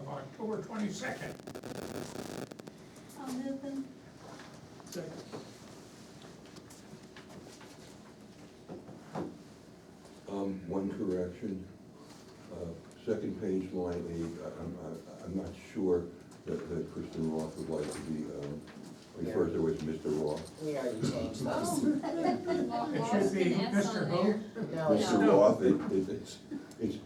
October 22nd. I'll move them. Second. One correction, second page, line 8, I'm not sure that Kristen Roth would like to be, referred to as Mr. Roth. We already changed those. Oh. It should be Mr. Who? No, Mr. no, Roth, it's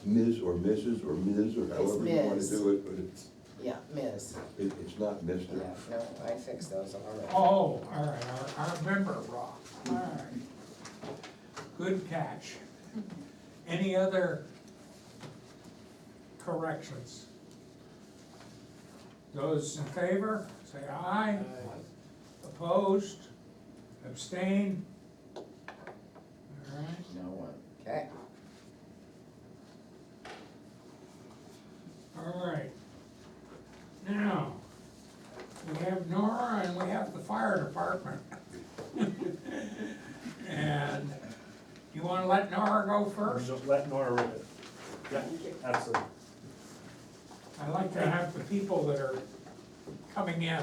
Ms. or Mrs. or Ms. or however you wanna Ms. do it, but yeah, Ms. it's not Mr. Yeah, no, I fixed those already. Oh, all right, I remember Roth, all right. Good catch. Any other corrections? Those in favor, say aye. Opposed, abstain. All right, No one, okay. all right. Now, we have Nora and we have the fire department. And you wanna let Nora go first? Just let Nora rip it. Yeah, absolutely. I like to have the people that are coming in.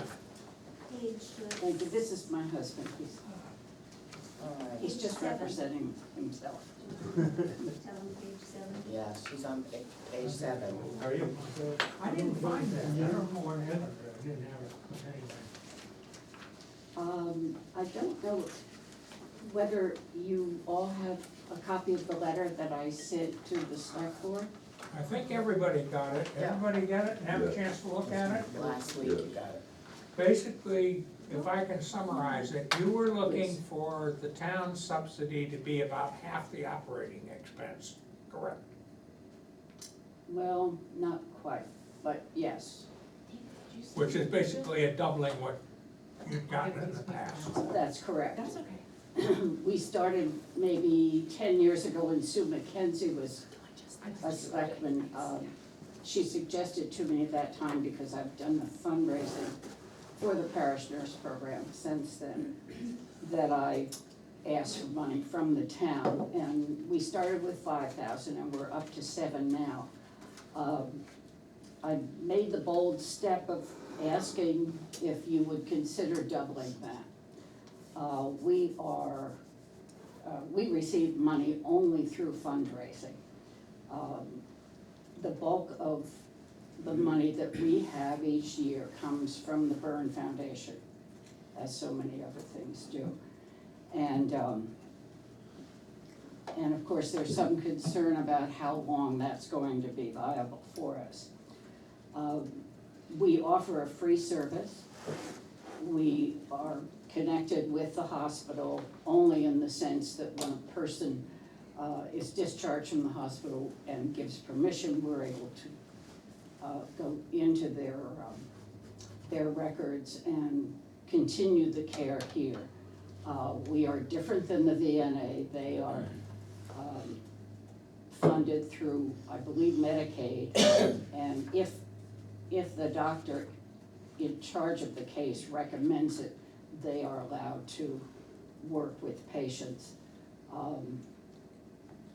Page, Thank you, this is my husband, All right. he's just representing himself. tell them page 7. Yeah, she's on page 7. How are you? I didn't find that, I don't know what happened, I didn't have it, but anyway. I don't know whether you all have a copy of the letter that I sent to the select board. I think everybody got it, Yeah. everybody got it and have a Yeah. chance to look at it? Last week you got it. Basically, if I can summarize it, you were looking Please. for the town subsidy to be about half the operating expense, correct? Well, not quite, but yes, Which is basically a doubling what you'd gotten in the past. that's correct. That's okay. We started maybe 10 years ago when Sue McKenzie was a selectman. She suggested to me at that time, because I've done the fundraising for the parish nurse program since then, that I asked for money from the town, and we started with 5,000 and we're up to 7 now. I made the bold step of asking if you would consider doubling that. We receive money only through fundraising. The bulk of the money that we have each year comes from the Byrne Foundation, as so many other things do. And of course, there's some concern about how long that's going to be viable for us. We offer a free service. We are connected with the hospital only in the sense that when a person is discharged from the hospital and gives permission, we're able to go into their records and continue the care here. We are different than the VNA. They are funded through, I believe, Medicaid. And if the doctor in charge of the case recommends it, they are allowed to work with patients.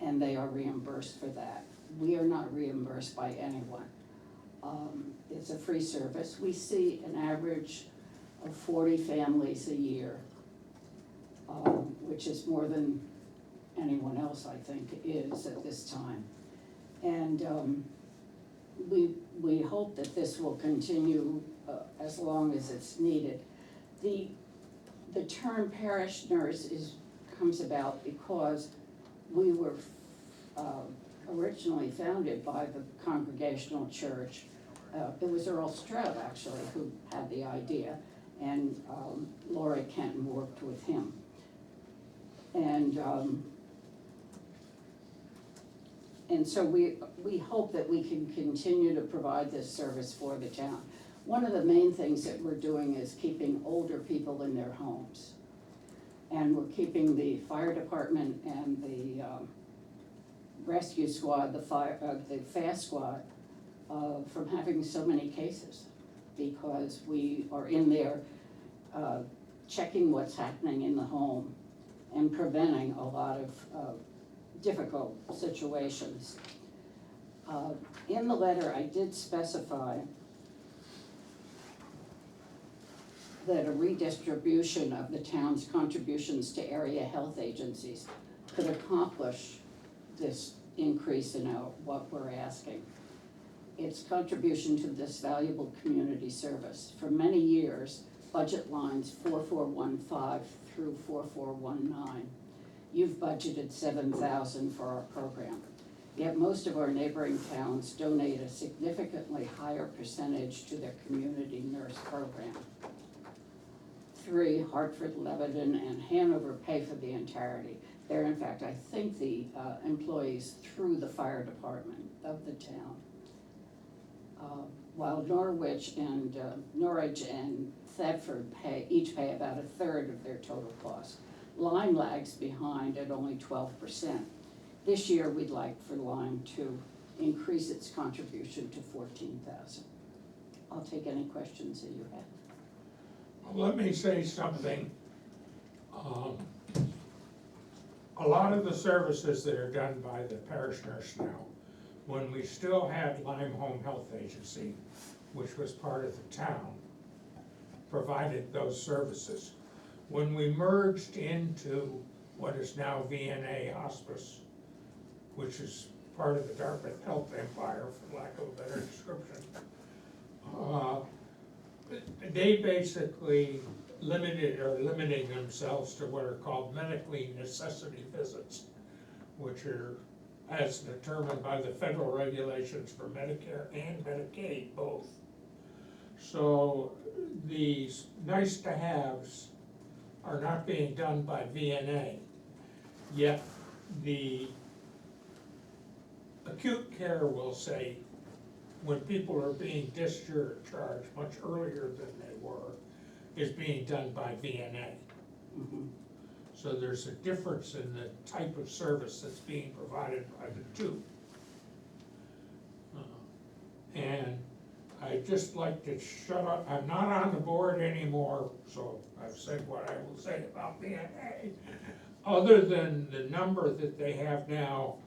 And they are reimbursed for that. We are not reimbursed by anyone. It's a free service. We see an average of 40 families a year, which is more than anyone else, I think, is at this time. And we hope that this will continue as long as it's needed. The term parish nurse comes about because we were originally founded by the Congregational Church. It was Earl Stroud, actually, who had the idea, and Laurie Kenton worked with him. And so we hope that we can continue to provide this service for the town. One of the main things that we're doing is keeping older people in their homes. And we're keeping the fire department and the rescue squad, the fast squad, from having so many cases. Because we are in there checking what's happening in the home and preventing a lot of difficult situations. In the letter, I did specify that a redistribution of the town's contributions to area health agencies could accomplish this increase in what we're asking. Its contribution to this valuable community service. For many years, budget lines 4415 through 4419, you've budgeted 7,000 for our program. Yet most of our neighboring towns donate a significantly higher percentage to their community nurse program. 3, Hartford, Lebanon, and Hanover pay for the entirety. They're in fact, I think, the employees through the fire department of the town. While Norwich and Thetford each pay about 1/3 of their total cost. Lyme lags behind at only 12%. This year, we'd like for Lyme to increase its contribution to 14,000. I'll take any questions that you have. Let me say something. A lot of the services that are done by the parish nurse now, when we still had Lyme Home Health Agency, which was part of the town, provided those services. When we merged into what is now VNA Hospice, which is part of the Dartmouth Health Empire, for lack of a better description, they basically limiting themselves to what are called medically necessity visits, which are as determined by the federal regulations for Medicare and Medicaid both. So these nice to haves are not being done by VNA, yet the acute care will say, when people are being discharged much earlier than they were, is being done by VNA. Mhm. So there's a difference in the type of service that's being provided by the two. And I'd just like to shut up, I'm not on the board anymore, so I've said what I will say about VNA. Other than the number that they have now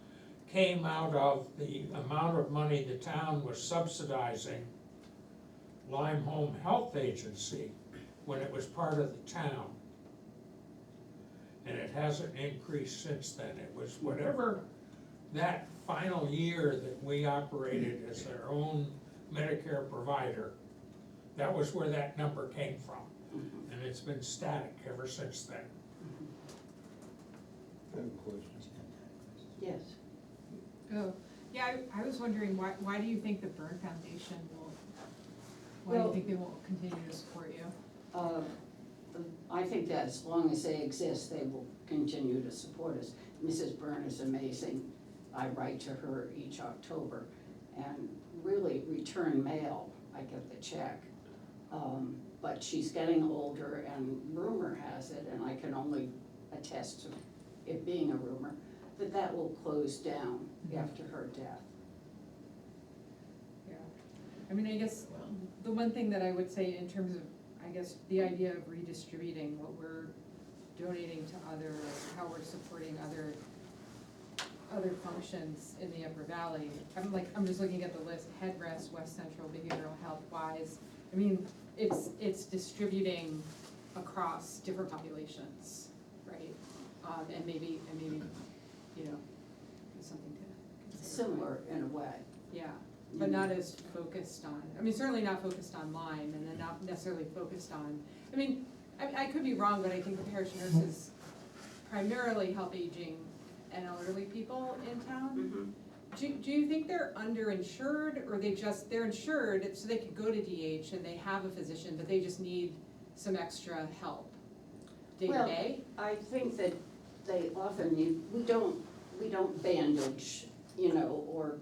came out of the amount of money the town was subsidizing Lyme Home Health Agency when it was part of the town. And it hasn't increased since then. It was whatever that final year that we operated as our own Medicare provider, that was where that number came from. Mhm. And it's been static ever since then. I have a question. Yes. Oh, yeah, I was wondering, why do you think the Byrne Foundation why do Well- you think they won't continue to support you? I think that as long as they exist, they will continue to support us. Mrs. Byrne is amazing. I write to her each October, and really return mail, I get the check. But she's getting older, and rumor has it, and I can only attest to it being a rumor, that will close down after her death. Yeah, I mean, I guess the one thing that I would say in terms of, I guess, the idea of redistributing what we're donating to other, how we're supporting other functions in the Upper Valley. I'm just looking at the list, Headrest, West Central, Behavioral Health, WISE. I mean, it's distributing across different populations, right? And maybe, you know, something to consider. Similar in a way. Yeah, but not as focused on, I mean, certainly not focused on Lyme, and then not necessarily focused on, I could be wrong, but I think the parish nurses primarily help aging and elderly people in town. Do you think they're underinsured, or they're insured so they could go to DH and they have a physician, but they just need some extra help day to Well, day? I think that they often need, we don't bandage, or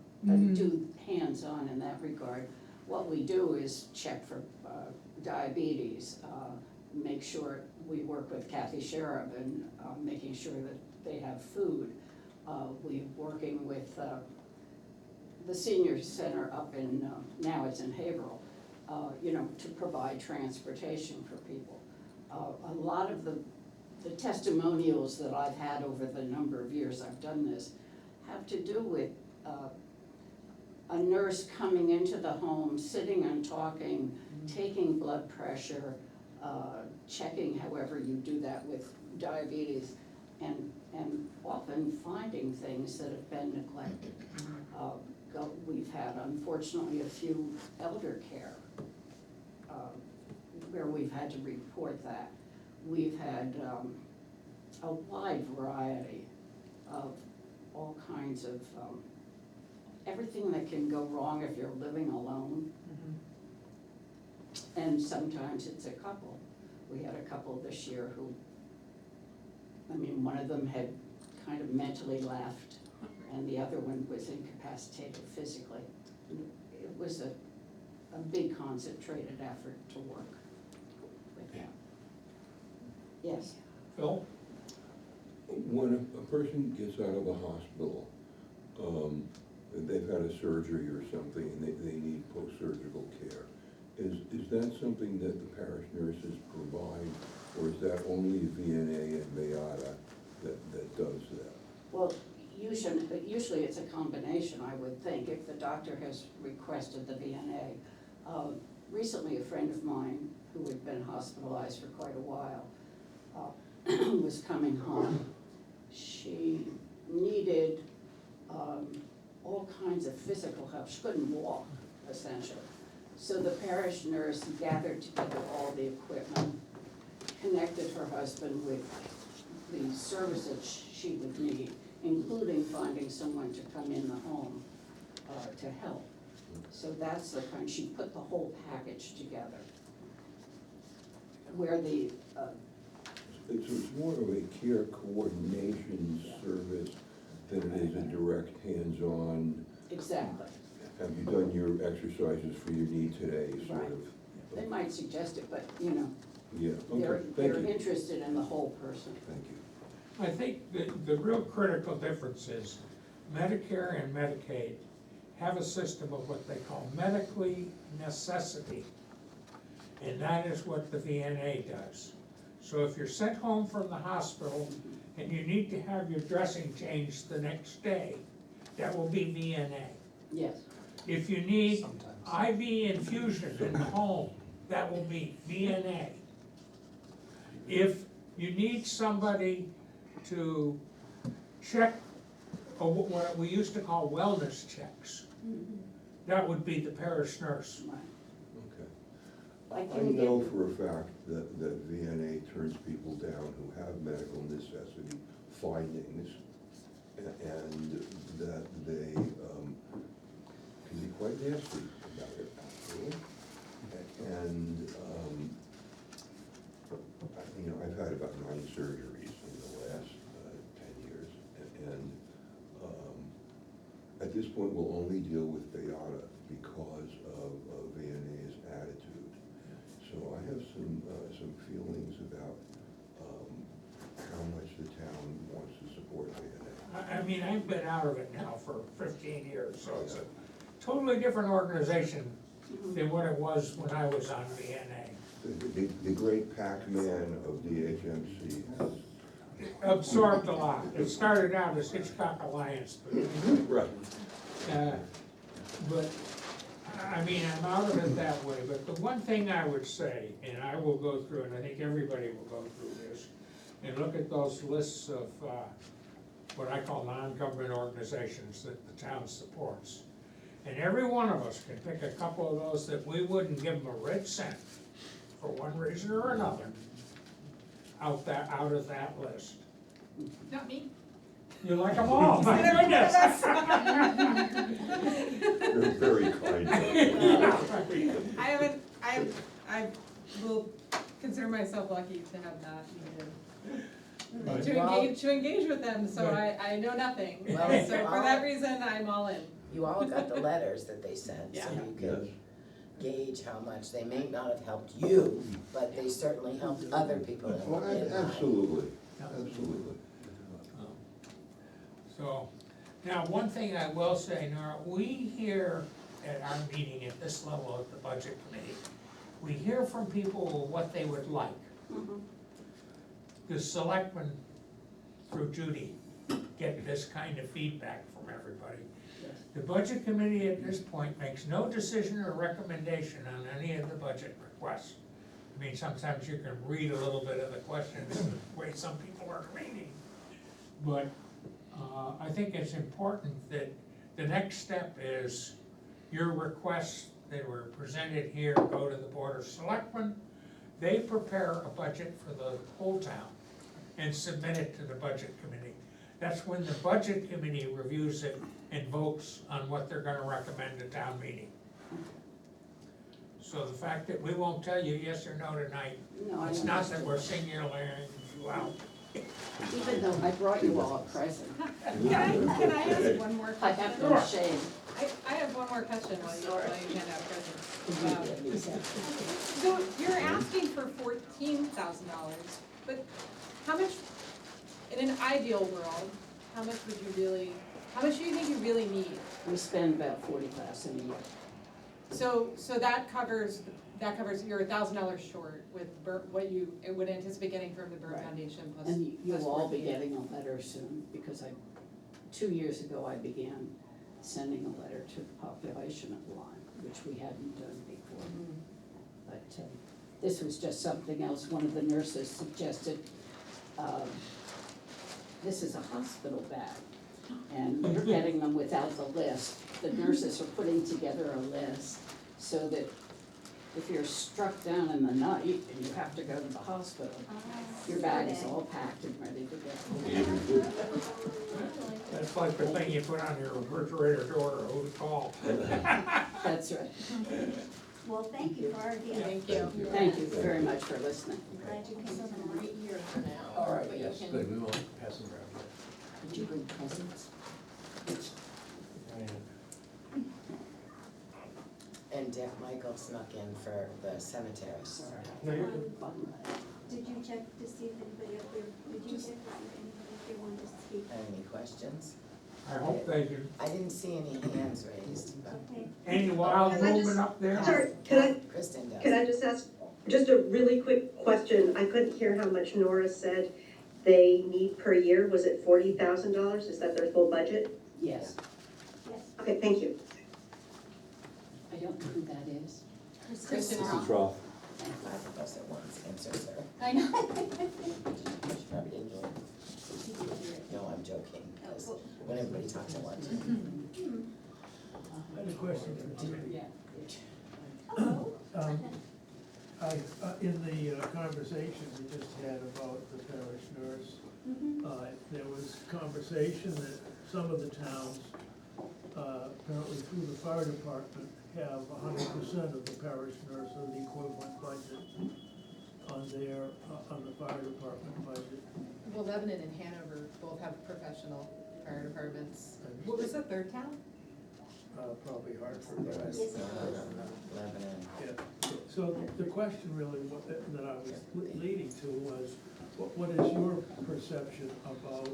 do hands-on in that regard. What we do is check for diabetes, make sure we work with Kathy Sherrill and making sure that they have food. We're working with the senior center up in, now it's in Haverhill, to provide transportation for people. A lot of the testimonials that I've had over the number of years I've done this have to do with a nurse coming into the home, sitting and talking, taking blood pressure, checking however you do that with diabetes, and often finding things that have been neglected. We've had unfortunately a few elder care, where we've had to report that. We've had, a wide variety of all kinds of, everything that can go wrong if you're living alone. And sometimes it's a couple. We had a couple this year who, I mean, one of them had kind of mentally left, and the other one was incapacitated physically. It was a big concentrated effort to work with that. Yes, Phil? When a person gets out of the hospital, they've had a surgery or something, and they need post-surgical care, is that something that the parish nurses provide, or is that only VNA and Beata that does that? well, usually it's a combination, I would think, if the doctor has requested the VNA. Recently, a friend of mine who had been hospitalized for quite a while was coming home. She needed all kinds of physical help. She couldn't walk, essentially. So the parish nurse gathered together all the equipment, connected her husband with the services she would need, including finding someone to come in the home to help. So that's the kind, she put the whole package together. Where the, It's more of a care coordination service than it is a direct hands-on, exactly, have you done your exercises for your knee today, sort Right. of? they might suggest it, but, you know, Yeah, they're, okay, thank they're you, interested in the whole person. thank you. I think the real critical difference is Medicare and Medicaid have a system of what they call medically necessity. And that is what the VNA does. So if you're sent home from the hospital and you need to have your dressing changed the next day, that will be VNA. Yes, If you need Sometimes. IV infusion in the home, that will be VNA. If you need somebody to check, what we used to call wellness checks, that would be the parish nurse. right. Okay. I I can know give, for a fact that VNA turns people down who have medical necessity findings, and that they can be quite nasty about it, actually. And, you know, I've had about 9 surgeries in the last 10 years, and at this point, we'll only deal with Beata because of VNA's attitude. So I have some feelings about how much the town wants to support VNA. I mean, I've been out of it now for 15 years, so it's a totally different organization than what it was when I was on VNA. The great Pac-Man of DHMC has. Absorbed a lot. It started out as Hitchcock Alliance, Right. but, I mean, I'm out of it that way. But the one thing I would say, and I will go through, and I think everybody will go through this, and look at those lists of what I call non-government organizations that the town supports. And every one of us can pick a couple of those that we wouldn't give them a red cent for one reason or another out of that list. Not me. You like them all, my goodness. You're very kind. I will consider myself lucky to have not Right. needed to engage with them, so Right. I know nothing. Well, So for that reason, I'm all in. You all got the letters that they sent, so Yeah. you Yes. can gauge how much, they may not have helped you, but they certainly helped other people in Well, Lyme. absolutely, absolutely. So, now, one thing I will say, Nora, we hear at our meeting at this level of the budget committee, we hear from people what they would like. The selectmen, through Judy, get this kind of feedback from everybody. Yes. The budget committee at this point makes no decision or recommendation on any of the budget requests. I mean, sometimes you can read a little bit of the questions, the way some people are reading. But, I think it's important that the next step is your requests that were presented here go to the Board of Selectmen. They prepare a budget for the whole town and submit it to the budget committee. That's when the budget committee reviews it and votes on what they're gonna recommend to town meeting. So the fact that we won't tell you yes or no tonight, No, I it's not that understand. we're singling you out. Even though I brought you all a present, Can I ask one more I question? have no shame. I have one more question while you hand out presents. Immediately. So you're asking for $14,000, but how much, in an ideal world, how much do you think you really need? We spend about 40,000 a year. So that covers, you're $1,000 short with what you would anticipate getting from the Byrd Right. Foundation plus. And you'll plus all be 48. getting a letter soon, because 2 years ago, I began sending a letter to the population of Lyme, which we hadn't done before. Mhm. But this was just something else. One of the nurses suggested, this is a hospital bag, and you're getting them without the list. The nurses are putting together a list so that if you're struck down in the night and you have to go to the hospital, your bag is all packed and ready to go. That's like the thing you put on your refrigerator door, or who to call. That's right. Well, thank you for our gift. Thank you. Thank you very much for listening. I'm glad you came tonight. Right here for now. All right, but you yes. can- But we won't pass them around. Did you bring presents? And Dick Michael snuck in for the cemetery. Sorry. No, you're good. Did you check to see if anybody up there, did you check to see if anybody up there wanted to speak? Any questions? I hope they do. I didn't see any hands raised, but Okay, Any wild Can I just- movement up there? Sorry, can I, Kristen does. can I just ask, just a really quick question? I couldn't hear how much Nora said they need per year. Was it $40,000? Is that their full budget? Yes, yes. Okay, thank you. I don't know who that is. Kristen Mrs. Roth. Five of us at once, answers her. I know. She probably didn't hear. No, I'm joking, because when everybody talks at once. I had a question for Judy. Yeah. Hello. In the conversation we just had about the parish nurse, there was conversation that some of the towns, apparently through the fire department, have 100% of the parish nurse or the equivalent budget on the fire department budget. Well, Lebanon and Hanover both have professional fire departments. What was the third town? Probably Hartford. There was, Yes. Lebanon. Yeah, so the question really that I was leading to was, what is your perception about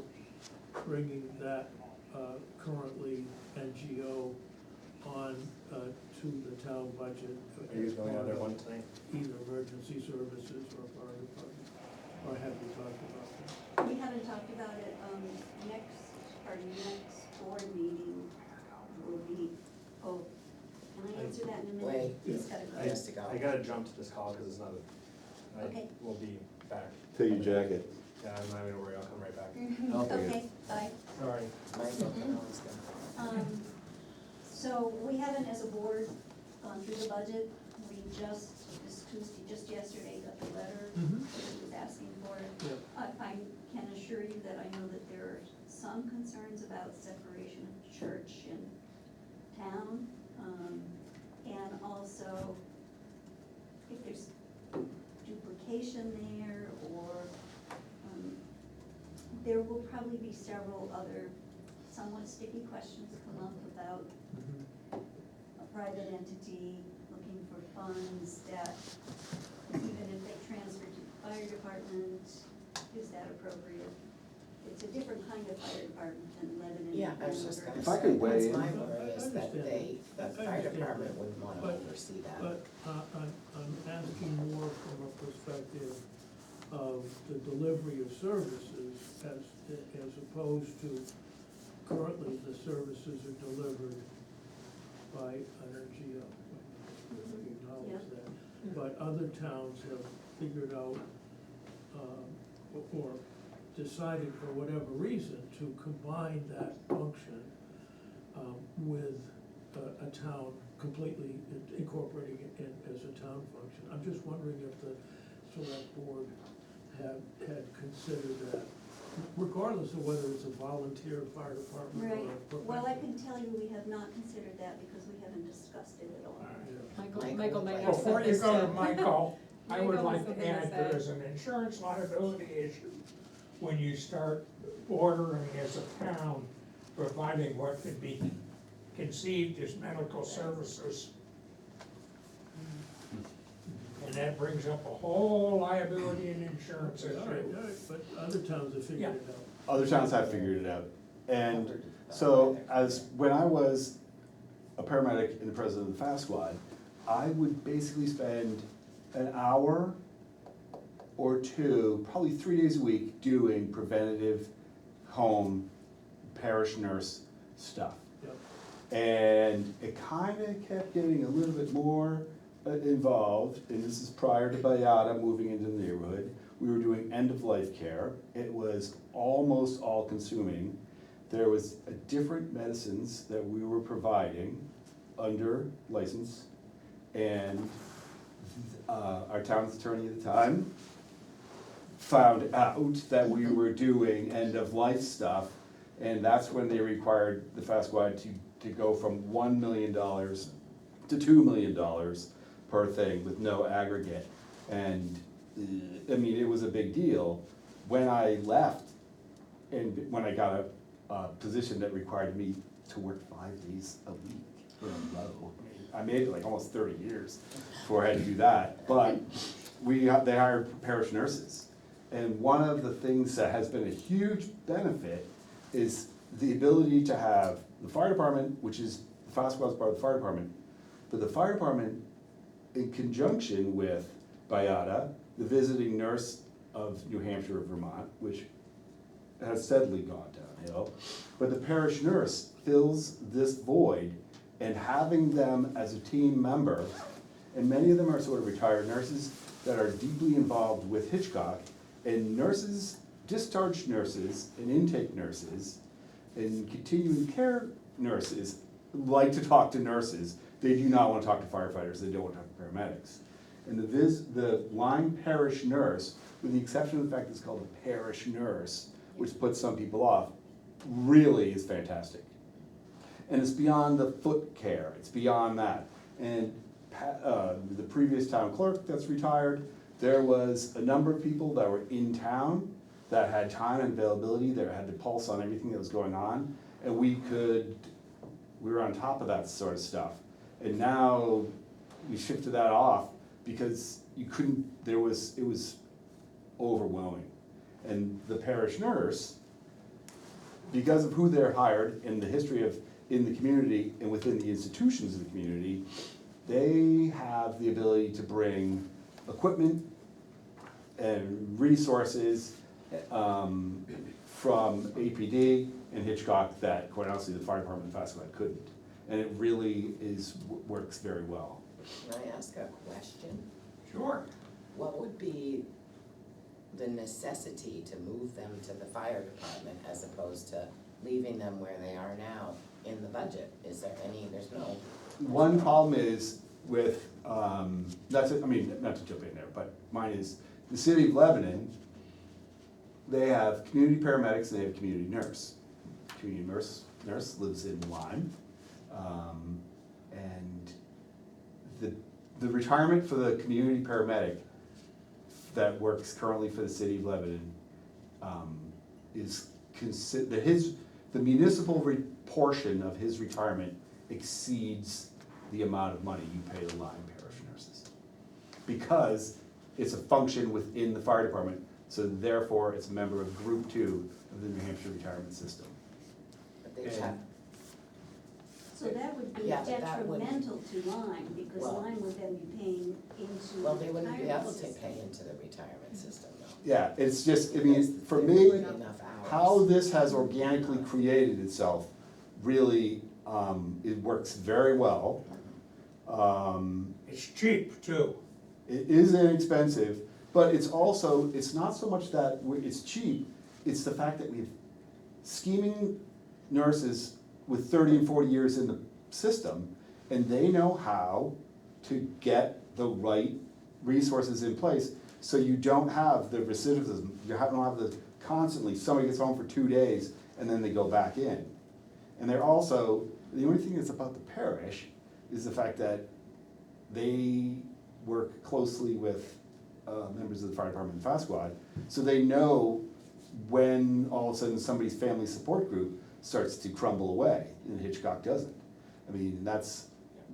bringing that currently NGO on to the town budget? Are you going out there one tonight? Either emergency services or fire department, or have we talked about that? We haven't talked about it, next board meeting will be, oh, can I answer that in a minute? Wait. He's gotta go. He has to go. I gotta jump to this call because it's not I Okay. will be back. Take your jacket. Yeah, I'm not gonna worry, I'll come right back. Okay, bye. Sorry. Michael can always go. So we haven't, as a board, gone through the budget. We just, this Tuesday, just yesterday, got the letter that he was asking for. Yeah. I can assure you that I know that there are some concerns about separation of church and town. And also, if there's duplication there, or, there will probably be several other somewhat sticky questions come up about a private entity looking for funds that, even if they transfer to the fire department, is that appropriate? It's a different kind of fire department than Lebanon. Yeah, I was just gonna If I say, could weigh that's my in. worry, is that the I fire understand department that. would wanna But- oversee that. But I'm asking more from a perspective of the delivery of services as opposed to currently the services are delivered by Energia, we acknowledge that. But other towns have figured out, or decided for whatever reason to combine that function with a town, completely incorporating it in as a town function. I'm just wondering if the select board had considered that, regardless of whether it's a volunteer fire department Right, or a well, I professional. can tell you we have not considered that because we haven't discussed it at all. Michael might have Before you something go to to- Michael, I would Michael has like to something to add, say. there's an insurance liability issue when you start ordering as a town, providing what could be conceived as medical services. And that brings up a whole liability and insurance Okay, all right, issue. all right, but other towns have figured it out. Other towns have figured it out. And so when I was a paramedic and the president of the Fast Squad, I would basically spend an hour or two, probably 3 days a week, doing preventative home parish nurse stuff. Yep. And it kinda kept getting a little bit more involved, and this is prior to Bayada moving into the neighborhood. We were doing end-of-life care. It was almost all-consuming. There was different medicines that we were providing under license, and our town's attorney at the time found out that we were doing end-of-life stuff, and that's when they required the Fast Squad to go from $1 million to $2 million per thing with no aggregate. And, I mean, it was a big deal. When I left, and when I got a position that required me to work 5 days a week in a row, I made it like almost 30 years before I had to do that. But they hired parish nurses. And one of the things that has been a huge benefit is the ability to have the fire department, which is, the Fast Squad's part of the fire department, but the fire department, in conjunction with Bayada, the visiting nurse of New Hampshire, Vermont, which has steadily gone downhill, but the parish nurse fills this void, and having them as a team member, and many of them are sort of retired nurses that are deeply involved with Hitchcock, and nurses, discharged nurses, and intake nurses, and continuing care nurses like to talk to nurses. They do not want to talk to firefighters, they don't want to talk to paramedics. And the Lyme parish nurse, with the exception of the fact it's called a parish nurse, which puts some people off, really is fantastic. And it's beyond the foot care, it's beyond that. And the previous town clerk that's retired, there was a number of people that were in town that had time and availability, that had the pulse on everything that was going on, and we were on top of that sort of stuff. And now we shifted that off because it was overwhelming. And the parish nurse, because of who they're hired and the history in the community and within the institutions of the community, they have the ability to bring equipment and resources from APD and Hitchcock that, quite honestly, the fire department and Fast Squad couldn't. And it really works very well. Can I ask a question? Sure. What would be the necessity to move them to the fire department as opposed to leaving them where they are now in the budget? Is there any, there's no. One problem is with, not to jump in there, but mine is, the city of Lebanon, they have community paramedics and they have community nurse. Community nurse lives in Lyme. And the retirement for the community paramedic that works currently for the city of Lebanon is the municipal portion of his retirement exceeds the amount of money you pay the Lyme parish nurses. Because it's a function within the fire department, so therefore it's a member of Group 2 of the New Hampshire retirement system. But they have, So that would be Yeah, but that would- detrimental to Lyme, because Well- Lyme would then be paying into. well, they wouldn't be retirement able to system. pay into the retirement system though. Yeah, it's just, I mean, for me, Enough hours. how this has organically created itself, really, it works very well. It's cheap too. It is inexpensive, but it's also, it's not so much that it's cheap, it's the fact that we have scheming nurses with 30 and 40 years in the system, and they know how to get the right resources in place, so you don't have the recidivism, you don't have the constantly, somebody gets home for 2 days, and then they go back in. And they're also, the only thing that's about the parish is the fact that they work closely with members of the fire department and fast squad, so they know when all of a sudden somebody's family support group starts to crumble away, and Hitchcock doesn't. I mean, that's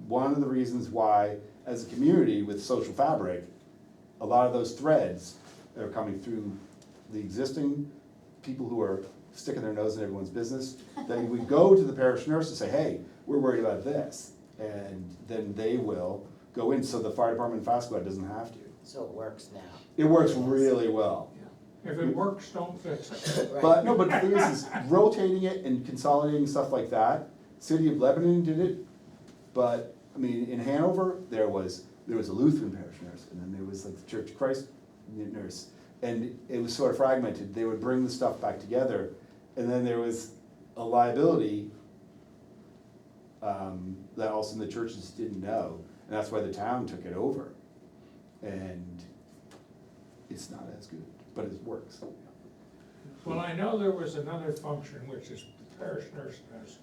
one of the reasons why, as a community with social fabric, a lot of those threads that are coming through the existing people who are sticking their nose in everyone's business, that we go to the parish nurse and say, hey, we're worried about this, and then they will go in, so the fire department and fast squad doesn't have to. So it works now. It works really well. If it works, don't fix it. Right. But, no, but the thing is rotating it and consolidating stuff like that, City of Lebanon did it, but, I mean, in Hanover, there was a Lutheran parish nurse, and then there was like the Church of Christ nurse, and it was sort of fragmented, they would bring the stuff back together, and then there was a liability that also the churches didn't know, and that's why the town took it over. And it's not as good, but it works. Well, I know there was another function, which is parish nurse does,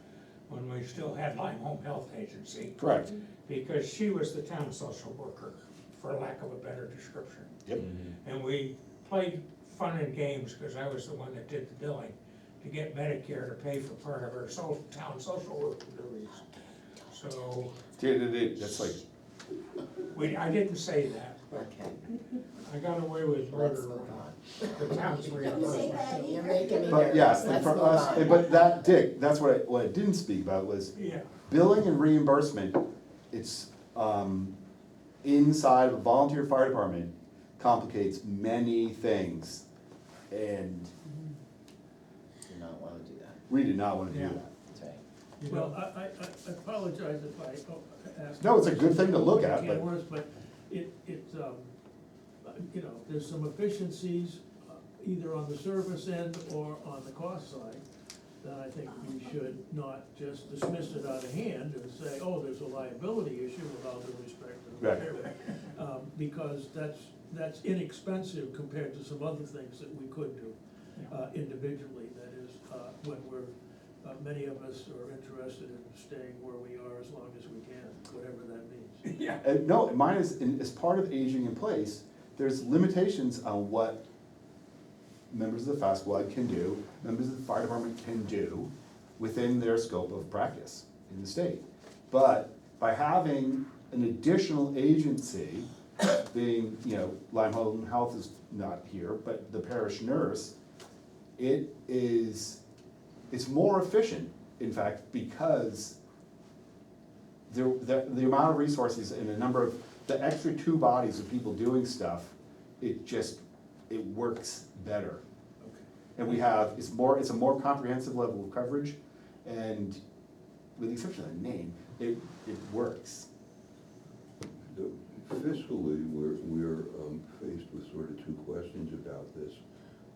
when we still had Lyme Home Health Agency, Correct. because she was the town social worker, for lack of a better description. Yep. And we played fun and games, because I was the one that did the billing, to get Medicare to pay for part of our town social work duties. So, That's like, I didn't say that, Okay, I got away with let's murder, move on. the town's Say reimbursement. that You're either. making me but nervous, yeah, let's and move for us, on. but that, Dick, that's what I didn't speak about was Yeah, billing and reimbursement. It's, inside of a volunteer fire department complicates many things, and Do not wanna do that, we did not wanna do Yeah. that. that's right. you Well, know, I apologize if I asked. No, it's a good thing to look at, Can but- worse, but you know, there's some efficiencies, either on the service end or on the cost side, that I think we should not just dismiss it out of hand and say, oh, there's a liability issue with all due respect to the Right. payroll. Because that's inexpensive compared to some other things that we could do individually, that is, when we're, many of us are interested in staying where we are as long as we can, whatever that means. yeah, No, mine is, as part of aging in place, there's limitations on what members of the fast squad can do, members of the fire department can do within their scope of practice in the state. But by having an additional agency, being, you know, Lyme Home Health is not here, but the parish nurse, it's more efficient, in fact, because the amount of resources and the number of, the extra 2 bodies of people doing stuff, it works better. And we have, it's a more comprehensive level of coverage, and with the exception of the name, it works. Fiscally, we're faced with sort of 2 questions about this.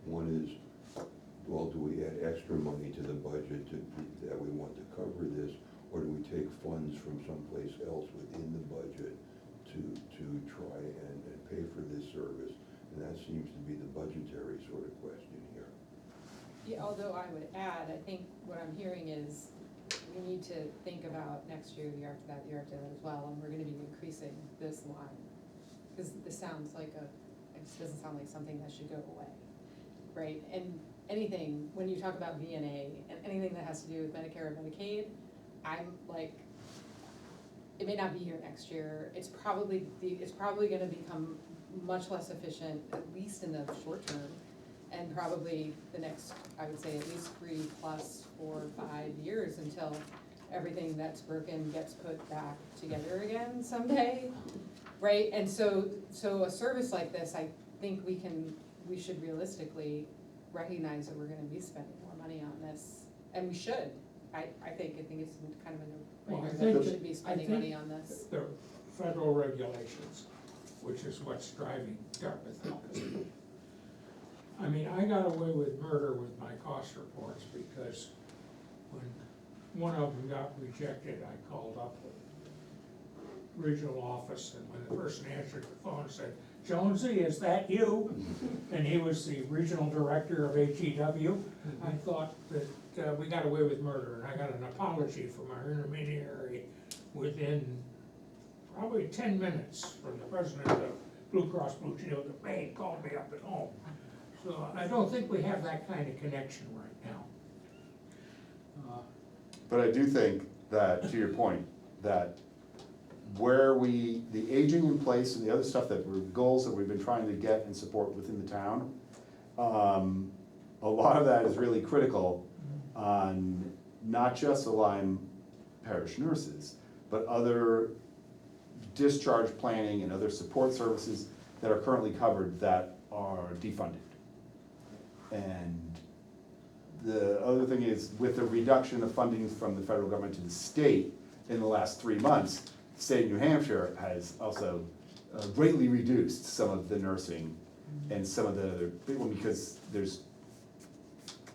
One is, well, do we add extra money to the budget that we want to cover this, or do we take funds from someplace else within the budget to try and pay for this service? And that seems to be the budgetary sort of question here. Yeah, although I would add, I think what I'm hearing is we need to think about next year, the year after that, the year after that as well, and we're gonna be increasing this line. Cause this sounds like it just doesn't sound like something that should go away, right? And anything, when you talk about VNA and anything that has to do with Medicare or Medicaid, I'm like, it may not be here next year, it's probably gonna become much less efficient, at least in the short term. And probably the next, I would say, at least 3 plus 4 or 5 years until everything that's broken gets put back together again someday, right? And so a service like this, I think we can we should realistically recognize that we're gonna be spending more money on this, and we should. I think it's kind of a Well, I no-brainer that think we that- should be I spending think money on this. The federal regulations, which is what's driving Dartmouth Office. I mean, I got away with murder with my cost reports because when one of them got rejected, I called up the regional office, and when the person answered the phone, said, "Jonesy, is that you?" And he was the regional director of HEW. I thought that we got away with murder, and I got an apology from our intermediary within probably 10 minutes from the president of Blue Cross Blue Shield of Maine called me up at home. So I don't think we have that kind of connection right now. But I do think that, to your point, that where the aging in place and the other stuff that were goals that we've been trying to get and support within the town, a lot of that is really critical on not just the Lyme parish nurses, but other discharge planning and other support services that are currently covered that are defunded. And the other thing is, with the reduction of funding from the federal government to the state in the last 3 months, the state of New Hampshire has also greatly reduced some of the nursing and some of the other big one, because there's,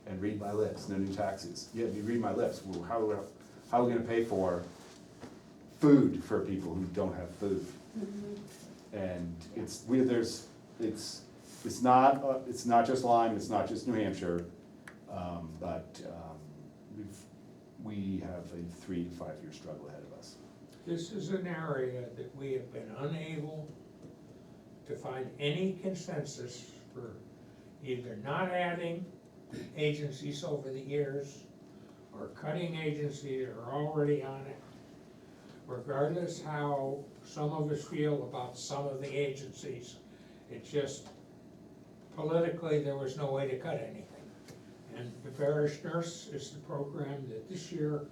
and read my lips, no new taxes. Yeah, you read my lips, well, how are we gonna pay for food for people who don't have food? And it's not just Lyme, it's not just New Hampshire, but we have a 3 to 5 year struggle ahead of us. This is an area that we have been unable to find any consensus for either not adding agencies over the years or cutting agencies that are already on it. Regardless how some of us feel about some of the agencies, it's just politically, there was no way to cut anything. And the parish nurse is the program that this year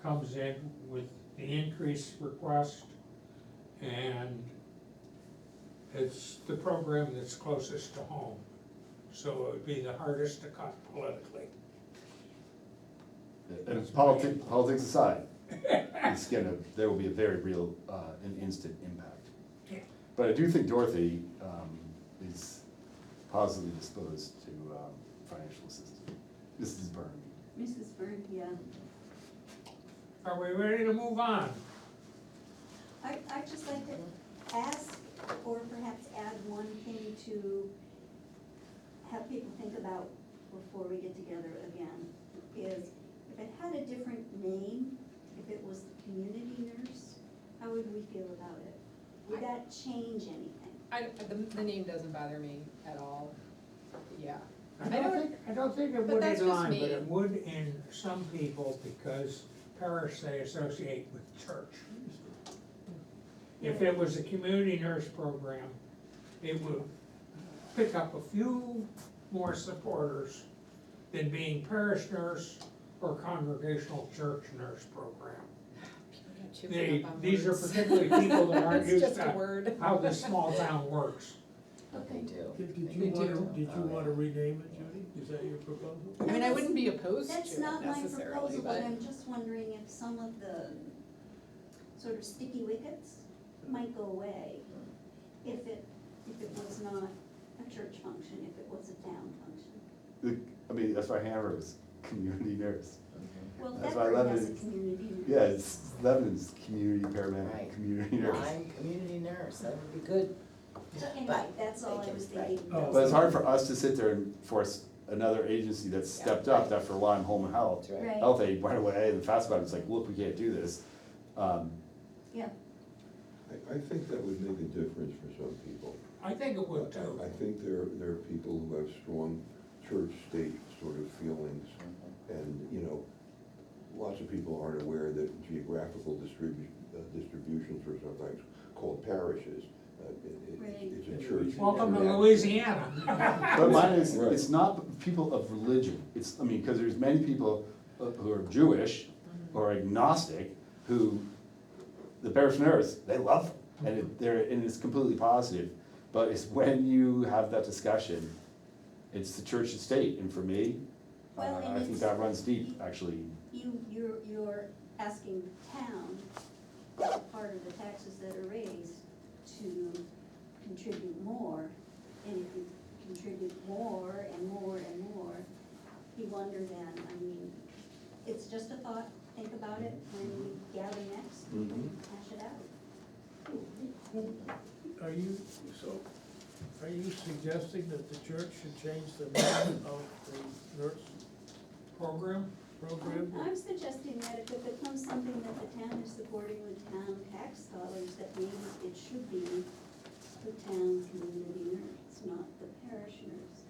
comes in with the increased request, and it's the program that's closest to home. So it would be the hardest to cut politically. And politics aside, there will be a very real, and instant impact. Yeah. But I do think Dorothy is positively disposed to financial assistance. Mrs. Byrne. Mrs. Byrne, yeah. Are we ready to move on? I'd just like to ask, or perhaps add one thing to have people think about before we get together again, is if it had a different name, if it was the community nurse, how would we feel about it? Would that change anything? The name doesn't bother me at all, yeah. I don't think it But would that's in just Lyme, but me. it would in some people, because parish they associate with church. If it was a community nurse program, it would pick up a few more supporters than being parish nurse or congregational church nurse program. These are particularly people that aren't It's used just a to word. how this small town works. But they do. Did They you do. wanna rename it, Judy? Is that your proposal? I mean, I wouldn't be opposed to That's it not my necessarily, proposal, but but. I'm just wondering if some of the sort of sticky wickets might go away if it was not a church function, if it was a town function. I mean, that's why Hanover was community nurse. Well, That's why Bedford has a Lebanon- community nurse. Yeah, it's Lebanon's community paramedic, Right. community nurse. Lyme community nurse, that would be good. So anyway, But that's all they I can- was right. thinking. Oh. But it's hard for us to sit there and force another agency that's stepped up, that for Lyme Home and Health. That's right. Right. Health Aid went away, and fast about it's like, look, we can't do this. Yeah, I think that would make a difference for some people. I think it would too. I think there are people who have strong church-state sort of feelings, and, you know, lots of people aren't aware that geographical distributions are sometimes called parishes. It's a church. Welcome to Louisiana. But mine is, Right. it's not people of religion, it's, I mean, because there's many people who are Jewish or agnostic who, the parish nurse, they love them, and it's completely positive. But it's when you have that discussion, it's the church estate, and for me, Well, and I think it's- that runs deep, actually. You're asking the town, part of the taxes that are raised, to contribute more. And if you contribute more and more and more, you wonder then, I mean, it's just a thought, think about it when you gather next, Mhm. hash it out. Are you, so, are you suggesting that the church should change the name of the nurse Program? program? I'm suggesting that if it becomes something that the town is supporting with town tax dollars, that maybe it should be the town community nurse, not the parish nurse.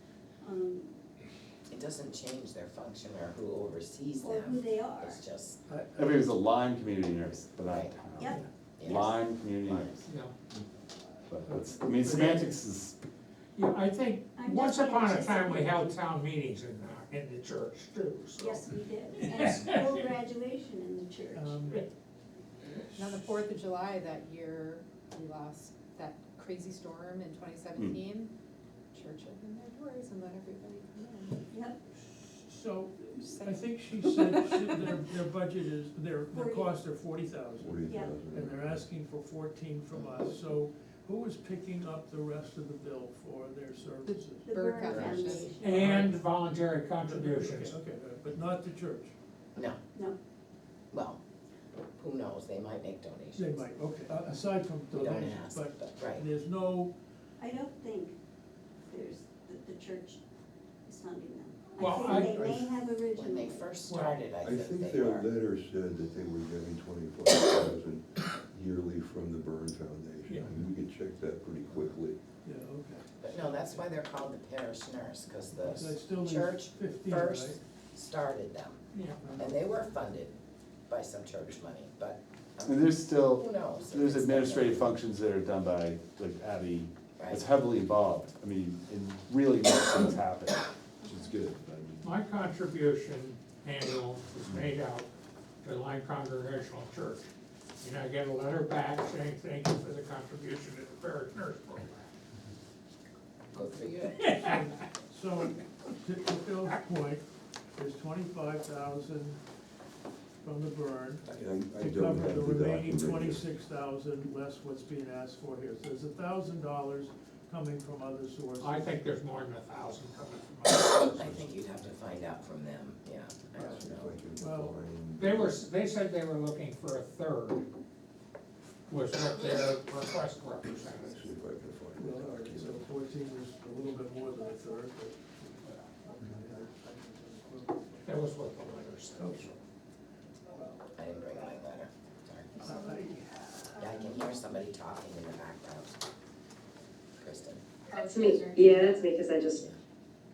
It doesn't change their function or who oversees Or who them, they are. it's just, I mean, it was a Lyme community nurse, but I. Right. Yep. yes. Lyme community Lyme. nurse, Yeah. but that's, I mean, semantics is, Yeah, I think, I'm once just upon a anticipating- time, we held town meetings in the church too, so. Yes, we did, and school graduation in the church. And on the 4th of July that year, we lost that crazy storm in 2017. Church opened their doors and let everybody come in. Yep, So, I think she said their budget is, their costs are 40,000, 40,000. and they're asking for 14 from us, so who is picking up the rest of the bill for their services? the Bird Bird Foundation. Foundation. And voluntary contributions. Okay, but not the church, No, No, well, who knows, they might make donations. they might, okay, aside from We don't donations, ask, but but, right, there's no, I don't think the church is funding them. Well, I think they may have when they originally. first Well, started, I I think think they their were. letter said that they were getting 25,000 yearly from the Burn Foundation. Yeah. I mean, we could check that pretty quickly. yeah, okay. But no, that's why they're called the parish nurse, cause So they still the need church 15, first right? started them, Yeah. and they were funded by some church money, but and there's still, who knows? if there's it's administrative them. functions that are done by, like Abby, Right. it's heavily involved, I mean, it really makes things happen, which is good. I mean, My contribution annual is made out to Lyme Congregational Church. And I get a letter back saying, thank you for the contribution to the parish nurse program. Good for you. So, to Phil's point, there's 25,000 from the burn, I to don't cover have the the remaining document. 26,000 less what's being asked for here. So there's $1,000 coming from other sources. I think there's more than 1,000 coming from I us. think you'd have to find out from them, yeah, I don't If know. I can Well, find- They said they were looking for a third, was what their request represented. Let's see if I can find Well, the all right, so document. 14 is a little bit more than a third, but, okay, That was what the letter said. I didn't bring my letter, sorry. I- Yeah, I can hear somebody talking in the background. Kristen. That's me, yeah, that's me, because I just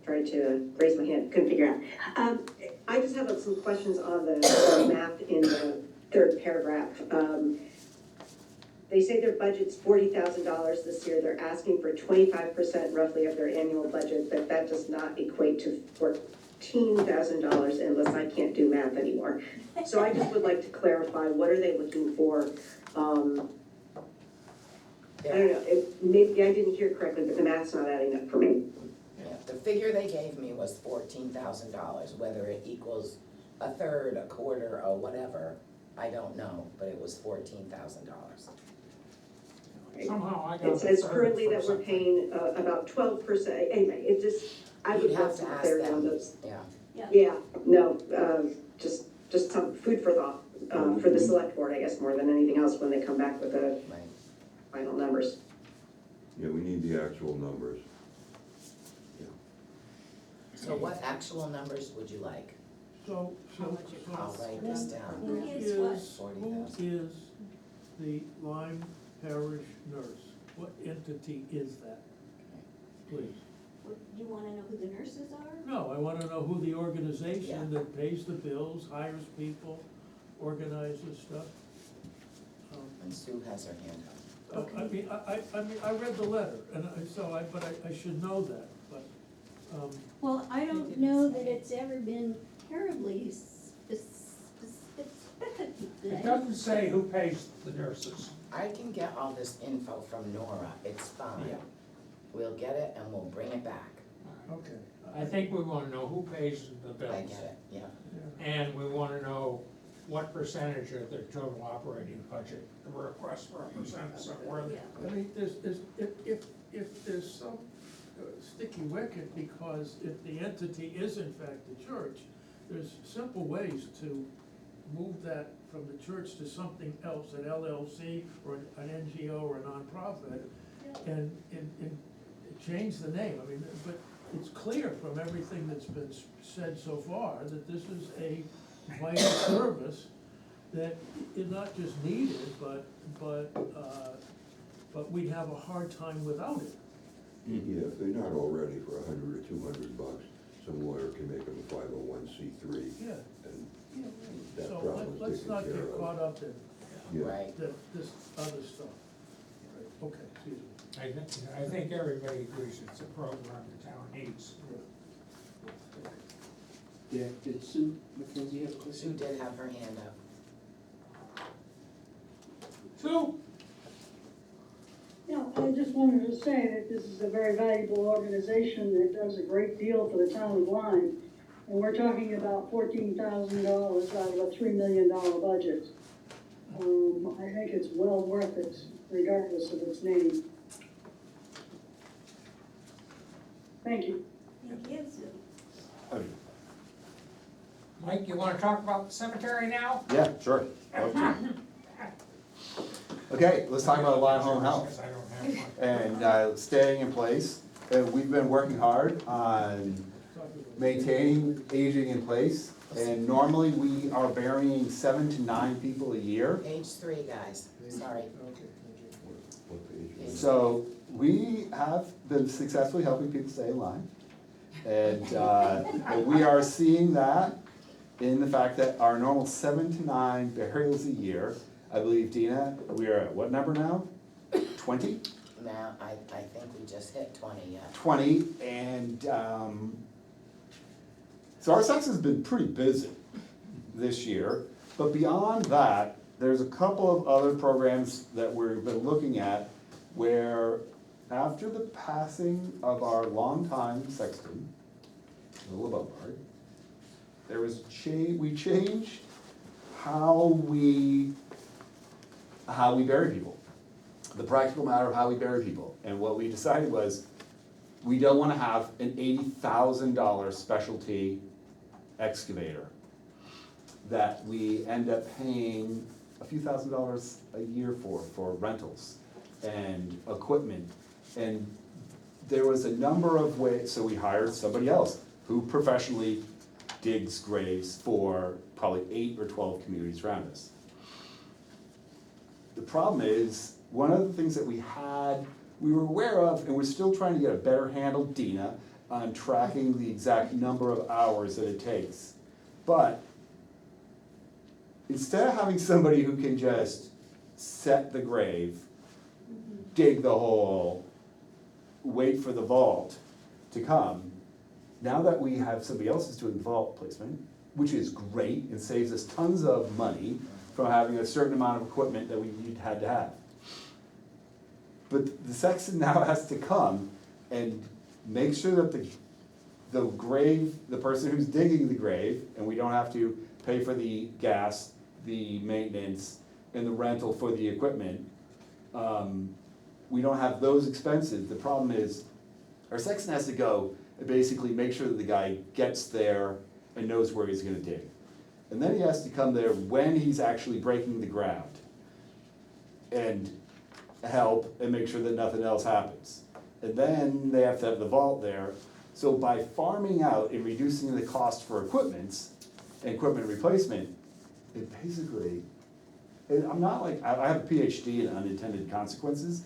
tried to raise my hand, couldn't figure out. I just have some questions on the map in the third paragraph. They say their budget's $40,000 this year, they're asking for 25% roughly of their annual budget, but that does not equate to $14,000 unless I can't do math anymore. So I just would like to clarify, what are they looking for? I don't know, maybe I didn't hear correctly, but the math's not adding up for me. Yeah, the figure they gave me was $14,000, whether it equals a third, a quarter, or whatever, I don't know, but it was $14,000. Somehow I got It the says third currently for that we're something. paying about 12%, anyway, it just, I would You'd have have to some ask clarity on them, those. yeah. Yeah, no, just some food for thought, for the select board, I guess, more than anything else, when they come back with the Right. final numbers. Yeah, we need the actual numbers. So what actual numbers would you like? So, How much it I'll costs. write this down. Who is what? Who is the Lyme Parish nurse? What entity is that? Please. You wanna know who the nurses are? No, I wanna know who the organization Yeah. that pays the bills, hires people, organizes stuff. And Sue has her hand up. I mean, I read the letter, and but I should know that, but, Well, I don't know that it's ever been terribly specific. It doesn't say who pays the nurses. I can get all this info from Nora, it's fine. Yeah. We'll get it and we'll bring it back. Okay. I think we wanna know who pays the bills. I get it, yeah. Yeah. And we wanna know what percentage of their total operating budget, the request represents, and where they. I mean, if there's some sticky wicket, because if the entity is in fact the church, there's simple ways to move that from the church to something else, an LLC or an NGO or a nonprofit, and change the name. I mean, but it's clear from everything that's been said so far that this is a vital service that is not just needed, but we'd have a hard time without it. Yeah, if they're not already for $100 or $200, some lawyer can make them a 501c3, Yeah, and yeah. that So problem's let's taken not care get of. caught up in Yeah. Right, this other stuff. Right, okay, excuse me. I think everybody agrees it's a program the town needs. Yeah, did Sue McKenzie have a Sue question? did have her hand up. Sue? Yeah, I just wanted to say that this is a very valuable organization that does a great deal for the town of Lyme. And we're talking about $14,000 out of a $3 million budget. I think it's well worth it, regardless of its name. Thank you. Thank you, Sue. Mike, you wanna talk about the cemetery now? Yeah, sure. Love to. Okay, let's talk about Lyme Home Health Because I don't have one. and staying in place. We've been working hard on maintaining aging in place. And normally we are burying 7 to 9 people a year. Page 3, guys, sorry. What page is it? So we have been successfully helping people stay in line. And we are seeing that in the fact that our normal 7 to 9 burials a year, I believe, Dina, we are at what number now? 20? Now, I think we just hit 20, yeah. 20, and so our sex has been pretty busy this year. But beyond that, there's a couple of other programs that we've been looking at where after the passing of our longtime sexton, Willa Bombard, there was we changed how we bury people, the practical matter of how we bury people. And what we decided was, we don't wanna have an $80,000 specialty excavator that we end up paying a few $1,000s a year for rentals and equipment. And there was a number of ways, so we hired somebody else who professionally digs graves for probably 8 or 12 communities around us. The problem is, one of the things that we were aware of, and we're still trying to get a better handle, Dina, on tracking the exact number of hours that it takes. But instead of having somebody who can just set the grave, dig the hole, wait for the vault to come, now that we have somebody else who's doing vault placement, which is great and saves us tons of money from having a certain amount of equipment that we had to have. But the sexton now has to come and make sure that the grave, the person who's digging the grave, and we don't have to pay for the gas, the maintenance, and the rental for the equipment, we don't have those expenses. The problem is, our sexton has to go and basically make sure that the guy gets there and knows where he's gonna dig. And then he has to come there when he's actually breaking the ground and help and make sure that nothing else happens. And then they have to have the vault there. So by farming out and reducing the cost for equipment and equipment replacement, it basically, and I'm not like, I have a PhD in unintended consequences,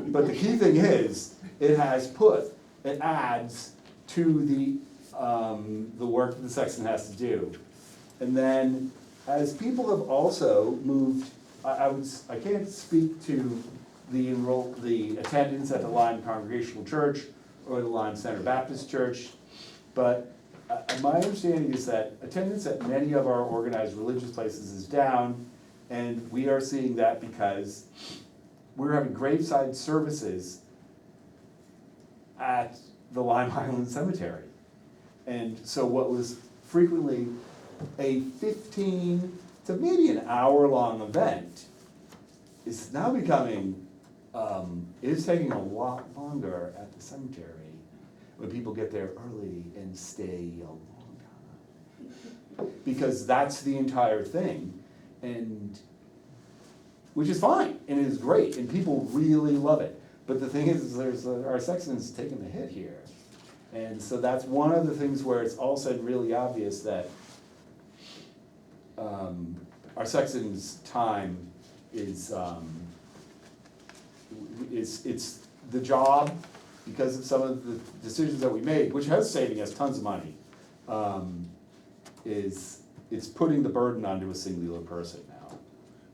but the key thing is, it adds to the work that the sexton has to do. And then, as people have also moved, I can't speak to the attendance at the Lyme Congregational Church or the Lyme Center Baptist Church, but my understanding is that attendance at many of our organized religious places is down, and we are seeing that because we're having graveside services at the Lime Island Cemetery. And so what was frequently a 15 to maybe an hour-long event is now becoming, is taking a lot longer at the cemetery when people get there early and stay a long time. Because that's the entire thing, and, which is fine, and it is great, and people really love it. But the thing is there's, our sexton's taking the hit here. And so that's one of the things where it's all said really obvious that our sexton's time is, it's the job, because of some of the decisions that we made, which has saving us tons of money, it's putting the burden onto a singular person now.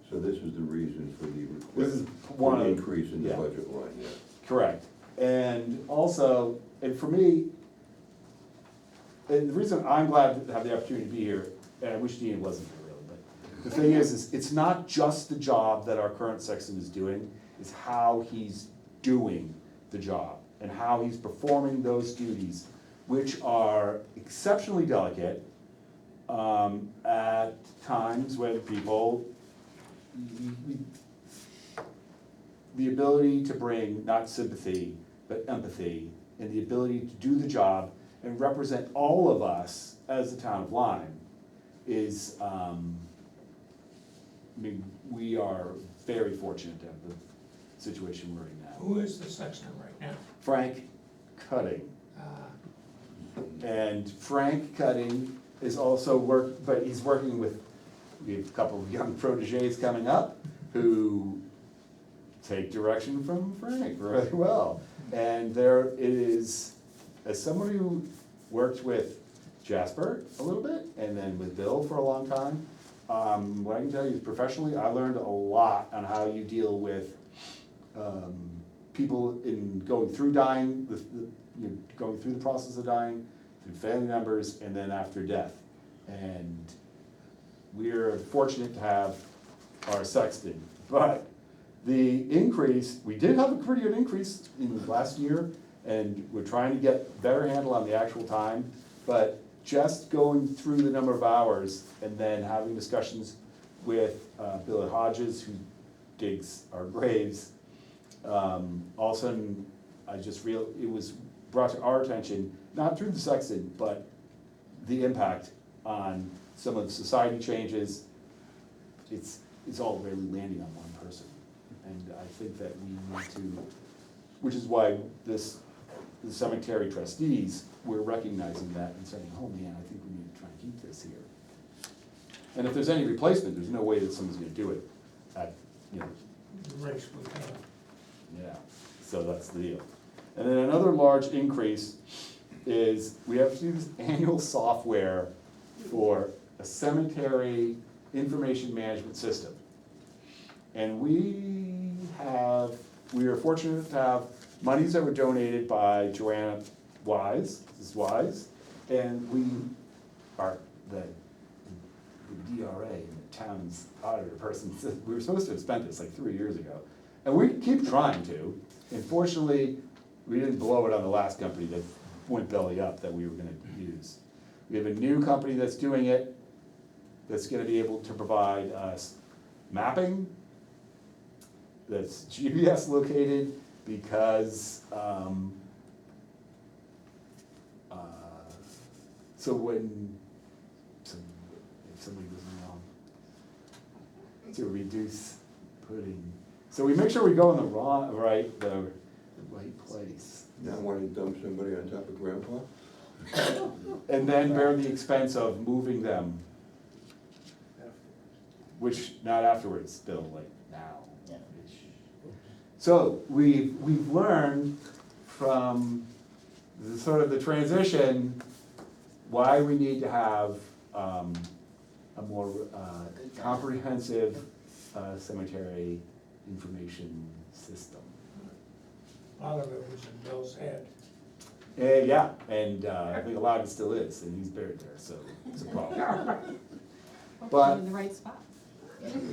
So this is the reason for the This is request, one for the of- increase in the yeah. budget line, yeah. Correct. And also, and for me, and the reason I'm glad to have the opportunity to be here, and I wish Dean wasn't here really, but the thing is it's not just the job that our current sexton is doing, it's how he's doing the job and how he's performing those duties, which are exceptionally delicate, at times when people, the ability to bring not sympathy, but empathy, and the ability to do the job and represent all of us as the town of Lyme is, I mean, we are very fortunate to have the situation we're in now. Who is the sexton right now? Frank Cutting. And Frank Cutting is also but he's working with, we have a couple of young proteges coming up who take direction from Frank really well. And there is, as someone who worked with Jasper a little bit, and then with Bill for a long time, what I can tell you is professionally, I learned a lot on how you deal with people in going through dying, going through the process of dying, through family members, and then after death. And we're fortunate to have our sexton. But the increase, we did have a pretty good increase in the last year, and we're trying to get better handle on the actual time. But just going through the number of hours and then having discussions with Bill Hodges, who digs our graves, all of a sudden, it was brought to our attention, not through the sexton, but the impact on some of the society changes. It's all really landing on one person. And I think that we need to, which is why the cemetery trustees, we're recognizing that and saying, oh man, I think we need to try and keep this here. And if there's any replacement, there's no way that someone's gonna do it at, The race we have. yeah, so that's the deal. And then another large increase is we have to use annual software for a cemetery information management system. And we are fortunate to have monies that were donated by Joanna Wise, Mrs. Wise, and we are the DRA, the town's auditor person, said we were supposed to have spent this like 3 years ago. And we keep trying to. Unfortunately, we didn't blow it on the last company that went belly up that we were gonna use. We have a new company that's doing it, that's gonna be able to provide us mapping, that's GPS located, because, so when, if somebody goes wrong, to reduce putting, so we make sure we go in the right place. Now want to dump somebody on top of grandpa? And then bear the expense of moving them, which, not afterwards, Bill, like now. Yeah. So we've learned from the sort of the transition, why we need to have a more comprehensive cemetery information system. A lot of it was in Bill's head. Yeah, and I think a lot of it still is, and he's buried there, so it's a problem. Hopefully But- in the right spot.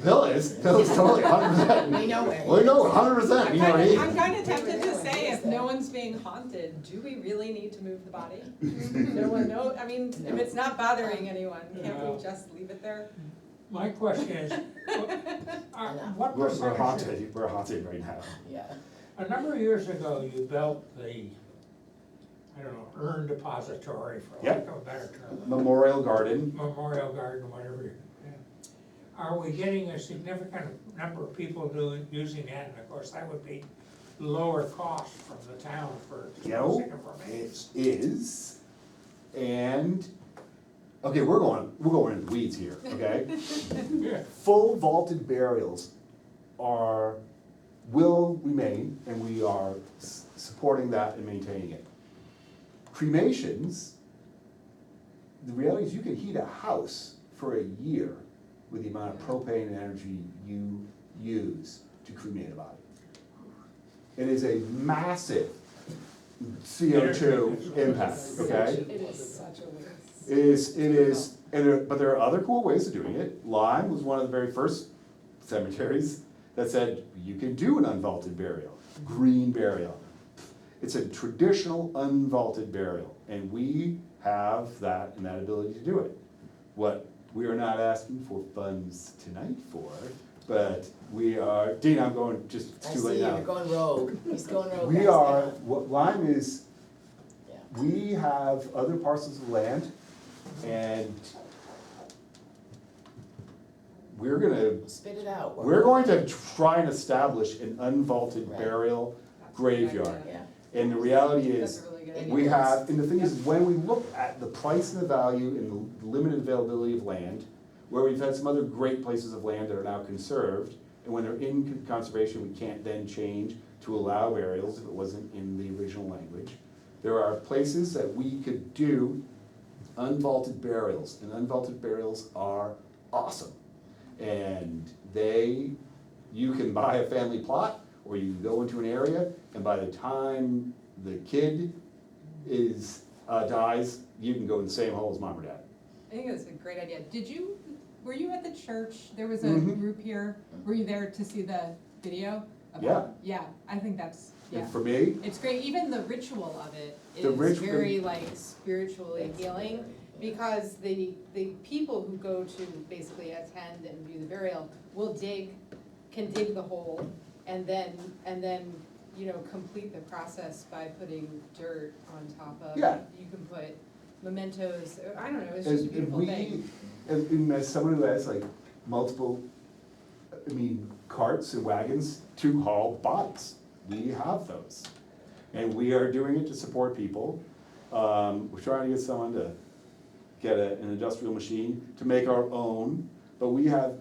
Bill is totally 100%. We know where he We know is. 100%, I'm you know what I mean? kinda tempted to say, if no one's being haunted, do we really need to move the body? No one knows, I mean, if it's not bothering anyone, can't No. we just leave it there? My question is, what We're percentage, haunted right now. Yeah, a number of years ago, you built the, I don't know, urn depository, for lack Yep. of a better term, Memorial Garden, memorial garden, whatever. Yeah. Are we getting a significant number of people using that? And of course, that would be lower cost from the town for disposing of it remains. is, and, okay, we're going into the weeds here, okay? Yeah. Full vaulted burials will remain, and we are supporting that and maintaining it. Cremations, the reality is you can heat a house for a year with the amount of propane and energy you use to cremate a body. It is a massive CO2 impact, okay? It is such a waste. It is, but there are other cool ways of doing it. Lyme was one of the very first cemeteries that said you can do an unvaulted burial, green burial. It's a traditional unvaulted burial, and we have that and that ability to do it. What we are not asking for funds tonight for, but we are, Dean, I'm going, just, I it's too see late you, now. you're going rogue, he's going rogue. We guys, are, now. what Lyme is, Yeah. we have other parcels of land, and we're gonna, Spit it out. we're going to try and establish an unvaulted Right. burial graveyard. Yeah, And the reality That's is, a really good idea. we have, and the thing is, when we look at the price and the value and the limited availability of land, where we've had some other great places of land that are now conserved, and when they're in conservation, we can't then change to allow burials if it wasn't in the original language. There are places that we could do unvaulted burials, and unvaulted burials are awesome. And you can buy a family plot, or you can go into an area, and by the time the kid dies, you can go in the same hole as mom or dad. I think that's a great idea. Were you at the church? There was a Mhm. group here. Were you there to see the video? Yeah. Yeah, I think that's, yeah. And for me, It's great, even the ritual of it The is ritual- very like spiritually It's healing. very, yeah. Because the people who go to basically attend and view the burial can dig the hole and then, you know, complete the process by putting dirt on top of. Yeah. You can put mementos, I don't know, it's as just a beautiful thing. as someone who has like multiple, carts and wagons to haul bodies, we have those. And we are doing it to support people. We're trying to get someone to get an industrial machine to make our own, but we have